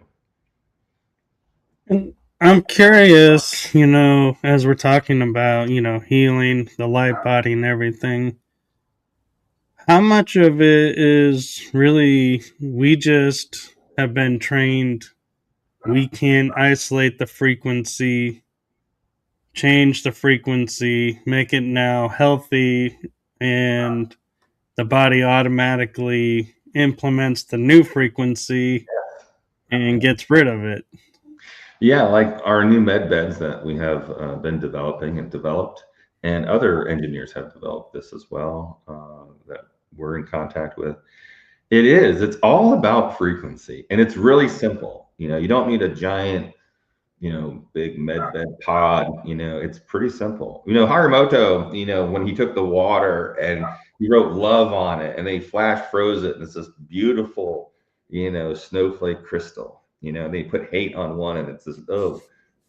And I'm curious, as we're talking about, healing the light body and everything, how much of it is really we just have been trained, we can isolate the frequency, change the frequency, make it now healthy, and the body automatically implements the new frequency and gets rid of it. Yeah, like our new med beds that we have been developing and developed, and other engineers have developed this as well, that we're in contact with. It's all about frequency, and it's really simple. You don't need a giant, big med bed pod. It's pretty simple. Haramoto, when he took the water and he wrote love on it, and then he flash froze it, and it's this beautiful, snowflake crystal. They put hate on one, and it's this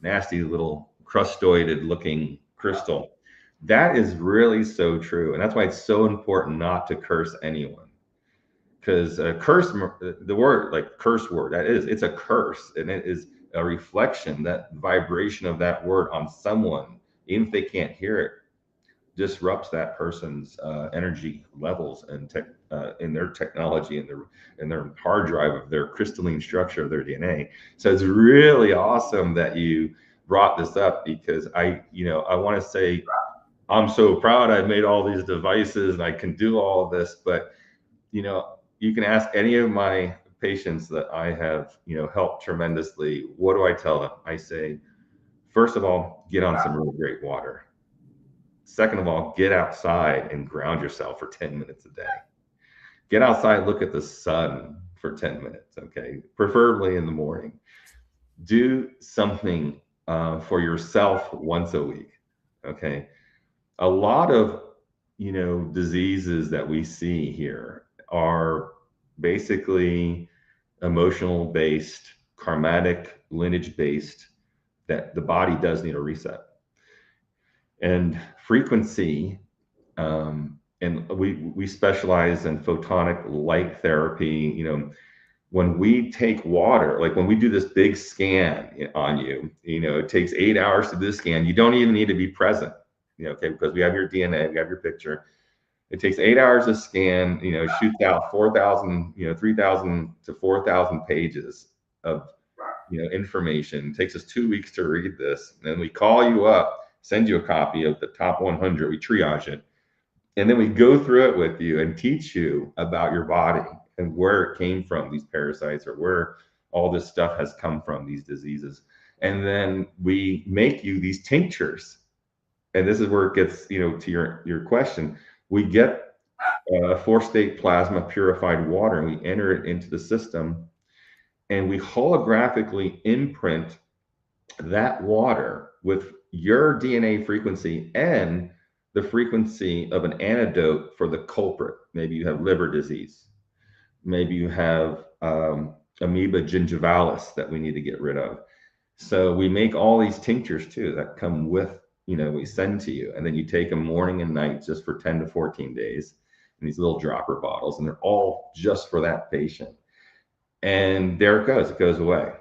nasty little crustoided looking crystal. That is really so true, and that's why it's so important not to curse anyone, because curse, the word, like curse word, it's a curse, and it is a reflection, that vibration of that word on someone, even if they can't hear it, disrupts that person's energy levels and in their technology and their hard drive of their crystalline structure of their DNA. So it's really awesome that you brought this up, because I want to say I'm so proud I've made all these devices and I can do all of this, but you can ask any of my patients that I have, helped tremendously. What do I tell them? I say, first of all, get on some really great water. Second of all, get outside and ground yourself for 10 minutes a day. Get outside, look at the sun for 10 minutes, okay? Preferably in the morning. Do something for yourself once a week, okay? A lot of, diseases that we see here are basically emotional based, karmatic, lineage based, that the body does need a reset. And frequency, and we specialize in photonic light therapy. When we take water, like when we do this big scan on you, it takes 8 hours to do the scan. You don't even need to be present, okay, because we have your DNA, we have your picture. It takes 8 hours to scan, shoots out 4,000, 3,000 to 4,000 pages of, information. It takes us 2 weeks to read this. And then we call you up, send you a copy of the top 100, we triage it. And then we go through it with you and teach you about your body and where it came from, these parasites, or where all this stuff has come from, these diseases. And then we make you these tinctures. And this is where it gets, to your question. We get 4-state plasma purified water, and we enter it into the system, and we holographically imprint that water with your DNA frequency and the frequency of an antidote for the culprit. Maybe you have liver disease. Maybe you have amoeba gingivalis that we need to get rid of. So we make all these tinctures too that come with, we send to you, and then you take them morning and night just for 10 to 14 days in these little dropper bottles, and they're all just for that patient. And there it goes away.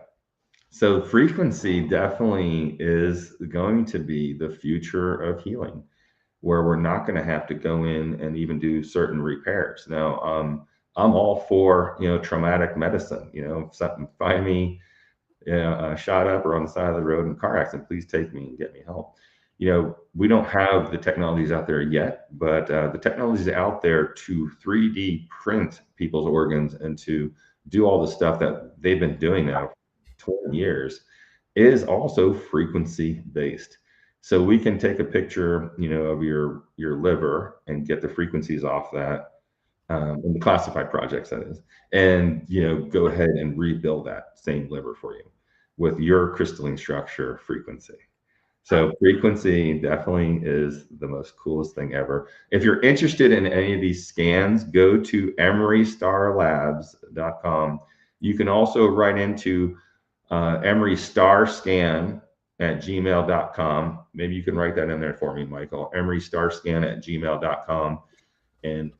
So frequency definitely is going to be the future of healing, where we're not going to have to go in and even do certain repairs. Now, I'm all for, traumatic medicine. If something, find me shot up or on the side of the road in a car accident, please take me and get me help. We don't have the technologies out there yet, but the technologies out there to 3D print people's organs and to do all the stuff that they've been doing now for 20 years is also frequency based. So we can take a picture, of your liver and get the frequencies off that, in the classified projects, that is, and go ahead and rebuild that same liver for you with your crystalline structure frequency. So frequency definitely is the most coolest thing ever. If you're interested in any of these scans, go to emerystarlabs.com. You can also write into emerystarscan@gmail.com. Maybe you can write that in there for me, Michael. emerystarscan@gmail.com and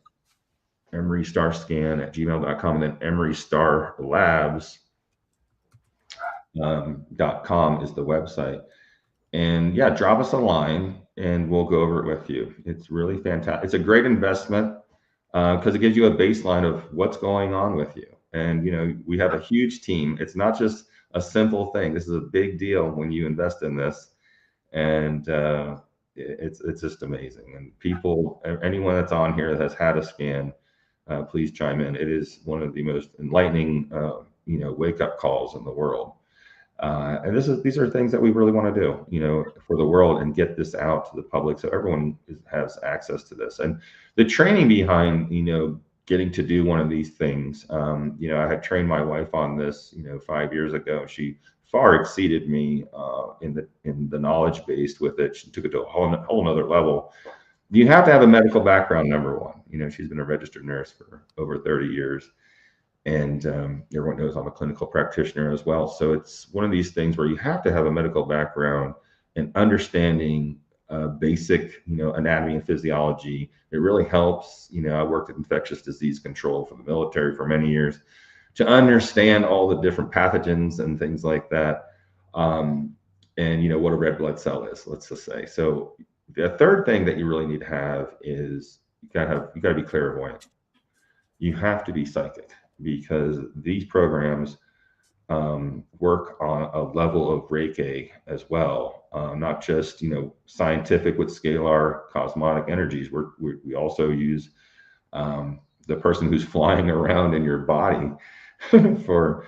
emerystarscan@gmail.com, and then emerystarlabs.com is the website. And yeah, drop us a line and we'll go over it with you. It's really fantastic. It's a great investment because it gives you a baseline of what's going on with you. And we have a huge team. It's not just a simple thing. This is a big deal when you invest in this, and it's just amazing. And people, anyone that's on here that has had a scan, please chime in. It is one of the most enlightening, wake up calls in the world. And these are things that we really want to do, for the world and get this out to the public so everyone has access to this. And the training behind, getting to do one of these things, I had trained my wife on this, 5 years ago. She far exceeded me in the knowledge based with it. She took it to a whole nother level. You have to have a medical background, number one. She's been a registered nurse for over 30 years. And everyone knows I'm a clinical practitioner as well. So it's one of these things where you have to have a medical background and understanding basic, anatomy and physiology. It really helps. I worked at infectious disease control for the military for many years to understand all the different pathogens and things like that. And what a red blood cell is, let's just say. So the third thing that you really need to have is you got to be clairvoyant. You have to be psychic, because these programs work on a level of Reiki as well, not just scientific with scalar cosmotic energies. We also use the person who's flying around in your body for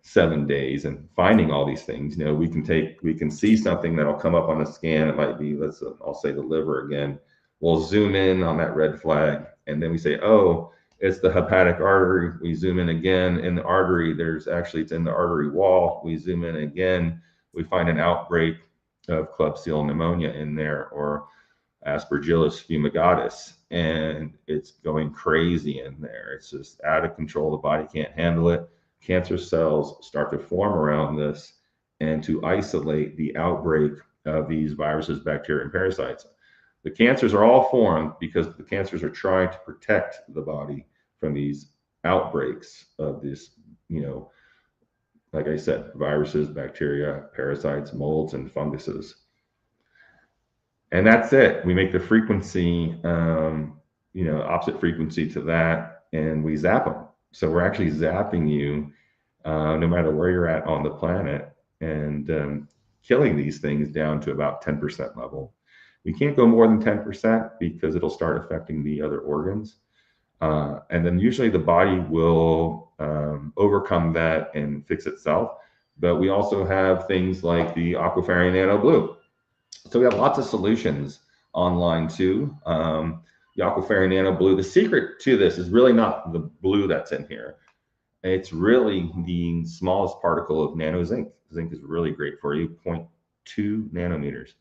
7 days and finding all these things. We can see something that'll come up on a scan. It might be, I'll say the liver again. We'll zoom in on that red flag, and then we say, oh, it's the hepatic artery. We zoom in again. In the artery, it's in the artery wall. We zoom in again. We find an outbreak of Klebsiella pneumonia in there, or Aspergillus fumigatus, and it's going crazy in there. It's just out of control. The body can't handle it. Cancer cells start to form around this, and to isolate the outbreak of these viruses, bacteria, and parasites. The cancers are all formed because the cancers are trying to protect the body from these outbreaks of this, like I said, viruses, bacteria, parasites, molds, and funguses. And that's it. We make the frequency, opposite frequency to that, and we zap them. So we're actually zapping you no matter where you're at on the planet, and killing these things down to about 10% level. We can't go more than 10% because it'll start affecting the other organs. And then usually the body will overcome that and fix itself. But we also have things like the Aquafarine Nano Blue. So we have lots of solutions online too. The Aquafarine Nano Blue, the secret to this is really not the blue that's in here. It's really the smallest particle of nano zinc. Zinc is really great for you, 0.2 nanometers.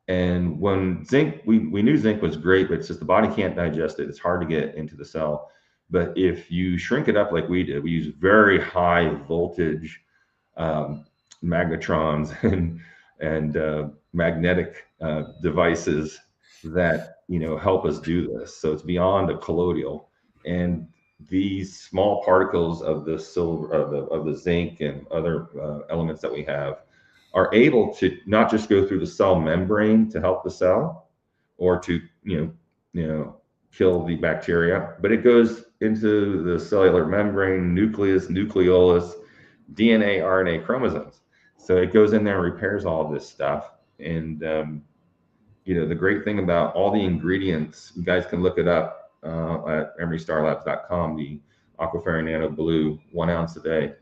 And when zinc, we knew zinc was great, but it's just the body can't digest it. It's hard to get into the cell. But if you shrink it up like we did, we use very high voltage magnetrons and magnetic devices that help us do this. So it's beyond a colloidal. And these small particles of the silver, of the zinc and other elements that we have, are able to not just go through the cell membrane to help the cell or to kill the bacteria, but it goes into the cellular membrane, nucleus, nucleolus, DNA, RNA, chromosomes. So it goes in there and repairs all of this stuff. And the great thing about all the ingredients, you guys can look it up at emerystarlabs.com, the Aquafarine Nano Blue, 1 ounce a day.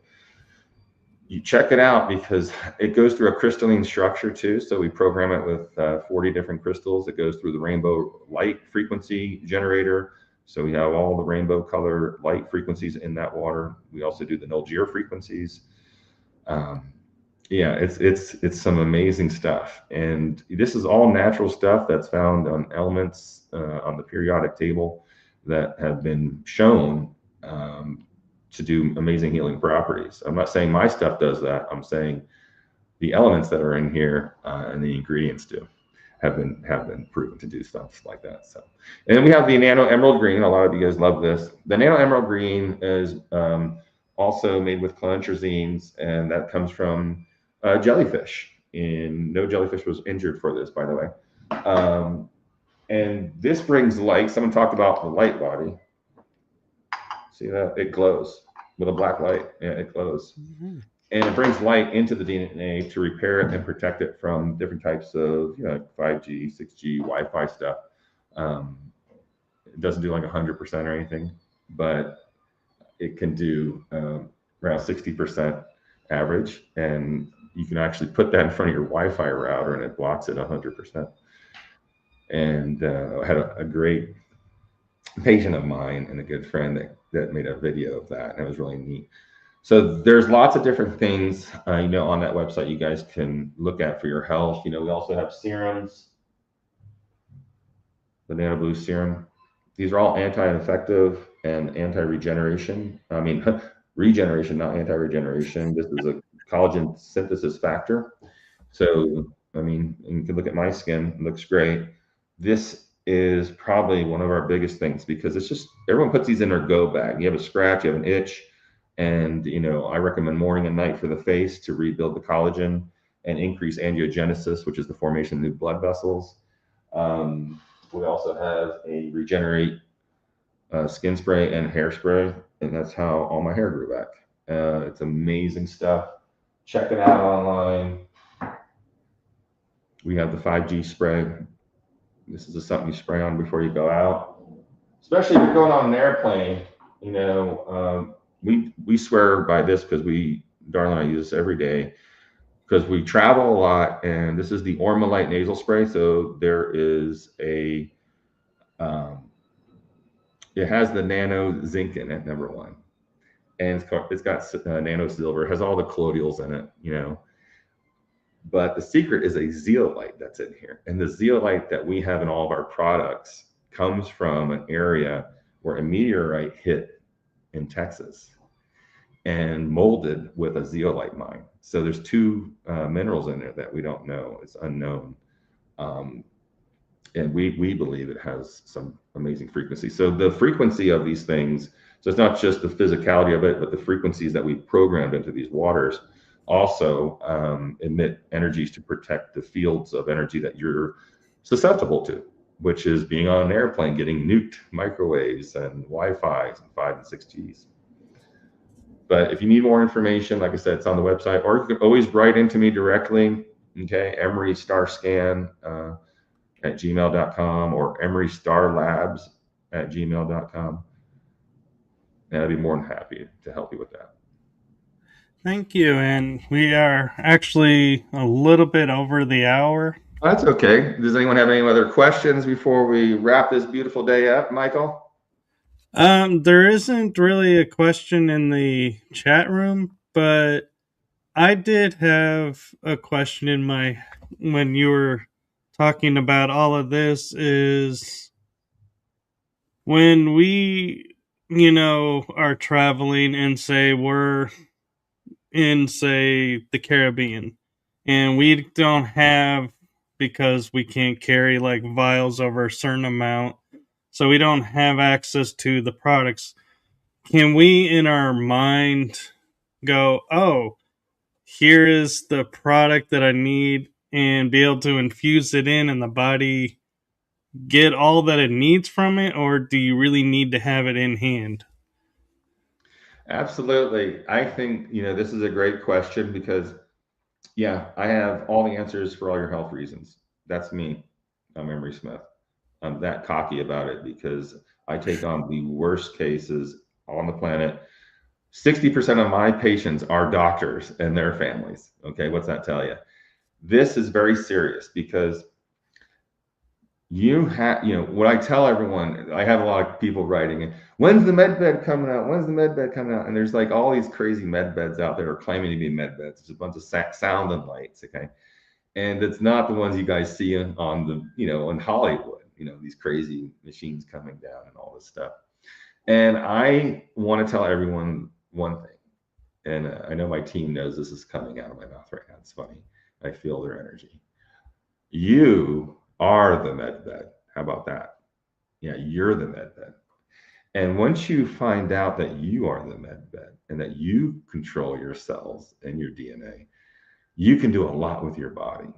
You check it out because it goes through a crystalline structure too. So we program it with 40 different crystals. It goes through the rainbow light frequency generator. So we have all the rainbow color light frequencies in that water. We also do the null geo frequencies. Yeah, it's some amazing stuff, and this is all natural stuff that's found on elements on the periodic table that have been shown um, to do amazing healing properties. I'm not saying my stuff does that. I'm saying the elements that are in here and the ingredients do have been proven to do stuff like that. So, and then we have the nano emerald green. A lot of you guys love this. The nano emerald green is also made with clenchrazines, and that comes from jellyfish. And no jellyfish was injured for this, by the way. And this brings light. Someone talked about the light body. See that? It glows with a black light. Yeah, it glows. Mm-hmm. And it brings light into the DNA to repair it and protect it from different types of 5G, 6G, Wi-Fi stuff. It doesn't do like 100% or anything, but it can do around 60% average, and you can actually put that in front of your Wi-Fi router and it blocks it 100%. And I had a great patient of mine and a good friend that made a video of that, and it was really neat. So there's lots of different things, on that website you guys can look at for your health. We also have serums, the Nano Blue serum. These are all anti-infective and anti-regeneration. I mean, regeneration, not anti-regeneration. This is a collagen synthesis factor. So, I mean, you can look at my skin, it looks great. This is probably one of our biggest things because it's just, everyone puts these in their go bag. You have a scratch, you have an itch, and I recommend morning and night for the face to rebuild the collagen and increase angiogenesis, which is the formation of new blood vessels. We also have a regenerate skin spray and hairspray, and that's how all my hair grew back. It's amazing stuff. Check it out online. We have the 5G spray. This is something you spray on before you go out, especially if you're going on an airplane. We swear by this because Darla and I use this every day because we travel a lot, and this is the Ormalite nasal spray. So there is it has the nano zinc in it, number one, and it's got nano silver. It has all the colloidals in it, But the secret is a zeolite that's in here, and the zeolite that we have in all of our products comes from an area where a meteorite hit in Texas and molded with a zeolite mine. So there's two minerals in there that we don't know. It's unknown. And we believe it has some amazing frequency. So the frequency of these things, so it's not just the physicality of it, but the frequencies that we've programmed into these waters also emit energies to protect the fields of energy that you're susceptible to, which is being on an airplane, getting nuked, microwaves and Wi-Fi and 5 and 6Gs. But if you need more information, like I said, it's on the website, or you can always write into me directly. Okay, Emery Star Scan at gmail.com or emerystarlabs@gmail.com. And I'd be more than happy to help you with that. Thank you. And we are actually a little bit over the hour. That's okay. Does anyone have any other questions before we wrap this beautiful day up, Michael? There isn't really a question in the chat room, but I did have a question in when you were talking about all of this is when we, are traveling and say we're in, say, the Caribbean and we don't have, because we can't carry like vials over a certain amount, so we don't have access to the products. Can we in our mind go, oh, here is the product that I need, and be able to infuse it in and the body get all that it needs from it? Or do you really need to have it in hand? Absolutely. I think, this is a great question because, I have all the answers for all your health reasons. That's me. I'm Emery Smith. I'm that cocky about it because I take on the worst cases on the planet. 60% of my patients are doctors and their families. Okay, what's that tell you? This is very serious because You have, what I tell everyone, I have a lot of people writing in, when's the med bed coming out? When's the med bed coming out? And there's like all these crazy med beds out there are claiming to be med beds. It's a bunch of sound and lights, okay? And it's not the ones you guys see on the, in Hollywood, these crazy machines coming down and all this stuff. And I want to tell everyone one thing, and I know my team knows this is coming out of my mouth right now. It's funny. I feel their energy. You are the med bed. How about that? Yeah, you're the med bed. And once you find out that you are the med bed and that you control your cells and your DNA, you can do a lot with your body.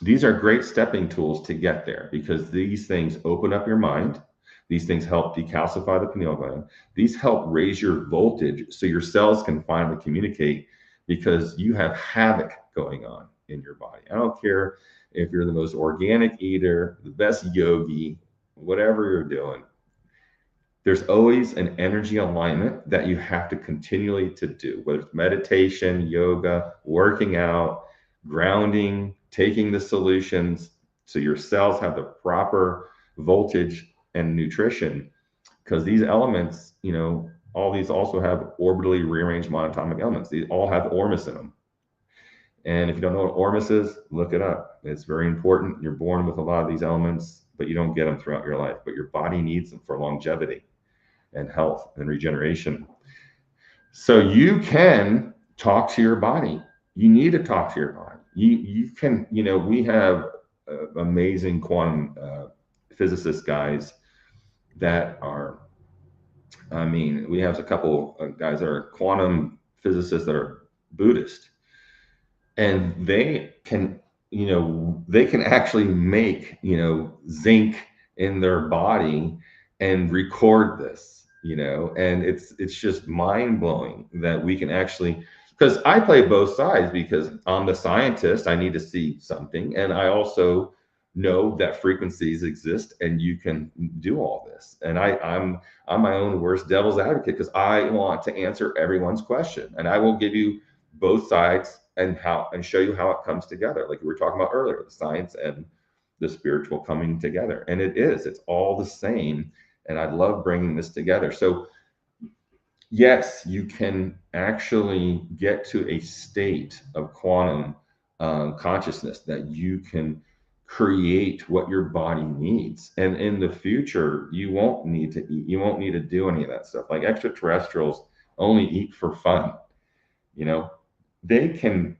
These are great stepping tools to get there because these things open up your mind. These things help decalcify the pineal gland. These help raise your voltage so your cells can finally communicate because you have havoc going on in your body. I don't care if you're the most organic eater, the best yogi, whatever you're doing. There's always an energy alignment that you have to continually to do, whether it's meditation, yoga, working out, grounding, taking the solutions so your cells have the proper voltage and nutrition. Because these elements, all these also have orbitally rearranged monatomic elements. These all have ormus in them. And if you don't know what ormus is, look it up. It's very important. You're born with a lot of these elements, but you don't get them throughout your life. But your body needs them for longevity and health and regeneration. So you can talk to your body. You need to talk to your body. You can, we have amazing quantum physicist guys that are, we have a couple of guys that are quantum physicists that are Buddhist, and they can, they can actually make, zinc in their body and record this, and it's just mind blowing that we can actually, because I play both sides because I'm the scientist, I need to see something, and I also know that frequencies exist and you can do all this. And I'm my own worst devil's advocate because I want to answer everyone's question, and I will give you both sides and show you how it comes together, like we were talking about earlier, the science and the spiritual coming together. And it's all the same, and I love bringing this together. So yes, you can actually get to a state of quantum consciousness that you can create what your body needs. And in the future, you won't need to eat, you won't need to do any of that stuff. Like extraterrestrials only eat for fun. They can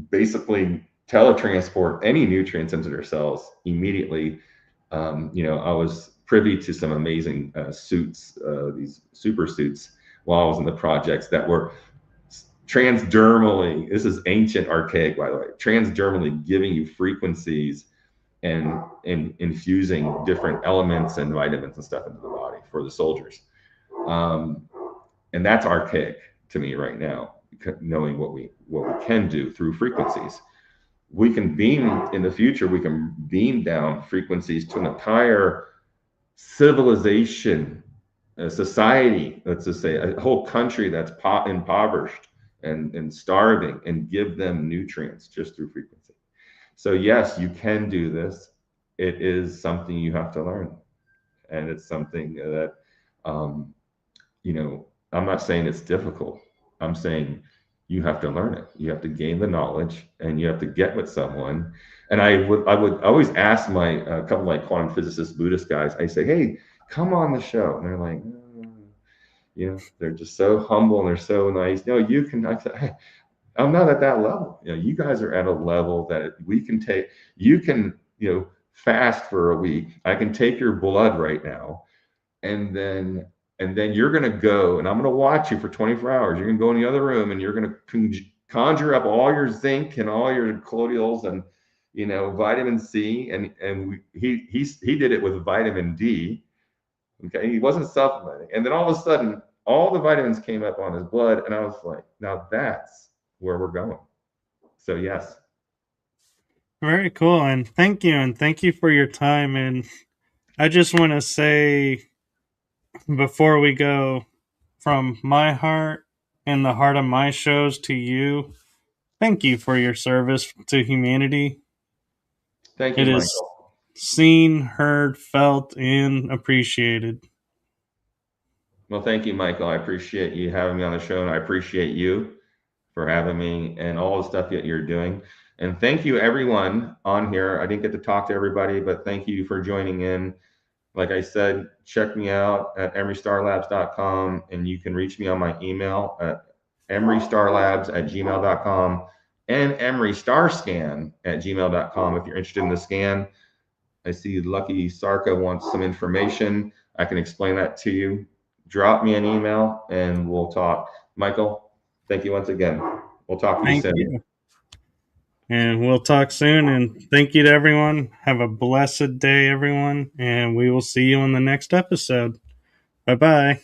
basically teletransport any nutrients into their cells immediately. I was privy to some amazing suits, these super suits, while I was in the projects that were transdermally, this is ancient, archaic, by the way, transdermally giving you frequencies and infusing different elements and vitamins and stuff into the body for the soldiers. And that's archaic to me right now, knowing what we can do through frequencies. We can beam in the future, we can beam down frequencies to an entire civilization, a society, let's just say a whole country that's impoverished and starving, and give them nutrients just through frequency. So yes, you can do this. It is something you have to learn, and it's something that I'm not saying it's difficult. I'm saying you have to learn it. You have to gain the knowledge, and you have to get with someone. And I would always ask my couple of my quantum physicist Buddhist guys. I say, hey, come on the show, and they're like, they're just so humble and they're so nice. No, you can. I say, hey, I'm not at that level. You guys are at a level that we can take. You can, fast for a week. I can take your blood right now, and then you're going to go, and I'm going to watch you for 24 hours. You're going to go in the other room, and you're going to conjure up all your zinc and all your colloidals and vitamin C, and he did it with vitamin D. Okay, he wasn't supplementing, and then all of a sudden, all the vitamins came up on his blood, and I was like, now that's where we're going. So yes. Very cool, and thank you for your time. And I just want to say before we go, from my heart and the heart of my shows to you, thank you for your service to humanity. Thank you, It is Michael. seen, heard, felt, and appreciated. Well, thank you, Michael. I appreciate you having me on the show, and I appreciate you for having me and all the stuff that you're doing. And thank you, everyone on here. I didn't get to talk to everybody, but thank you for joining in. Like I said, check me out at emerystarlabs.com, and you can reach me on my email at emerystarlabs@gmail.com and emerystarscan@gmail.com if you're interested in the scan. I see Lucky Sarka wants some information. I can explain that to you. Drop me an email and we'll talk. Michael, thank you once again. We'll talk to you Thank soon. you. And we'll talk soon. And thank you to everyone. Have a blessed day, everyone. And we will see you on the next episode. Bye bye.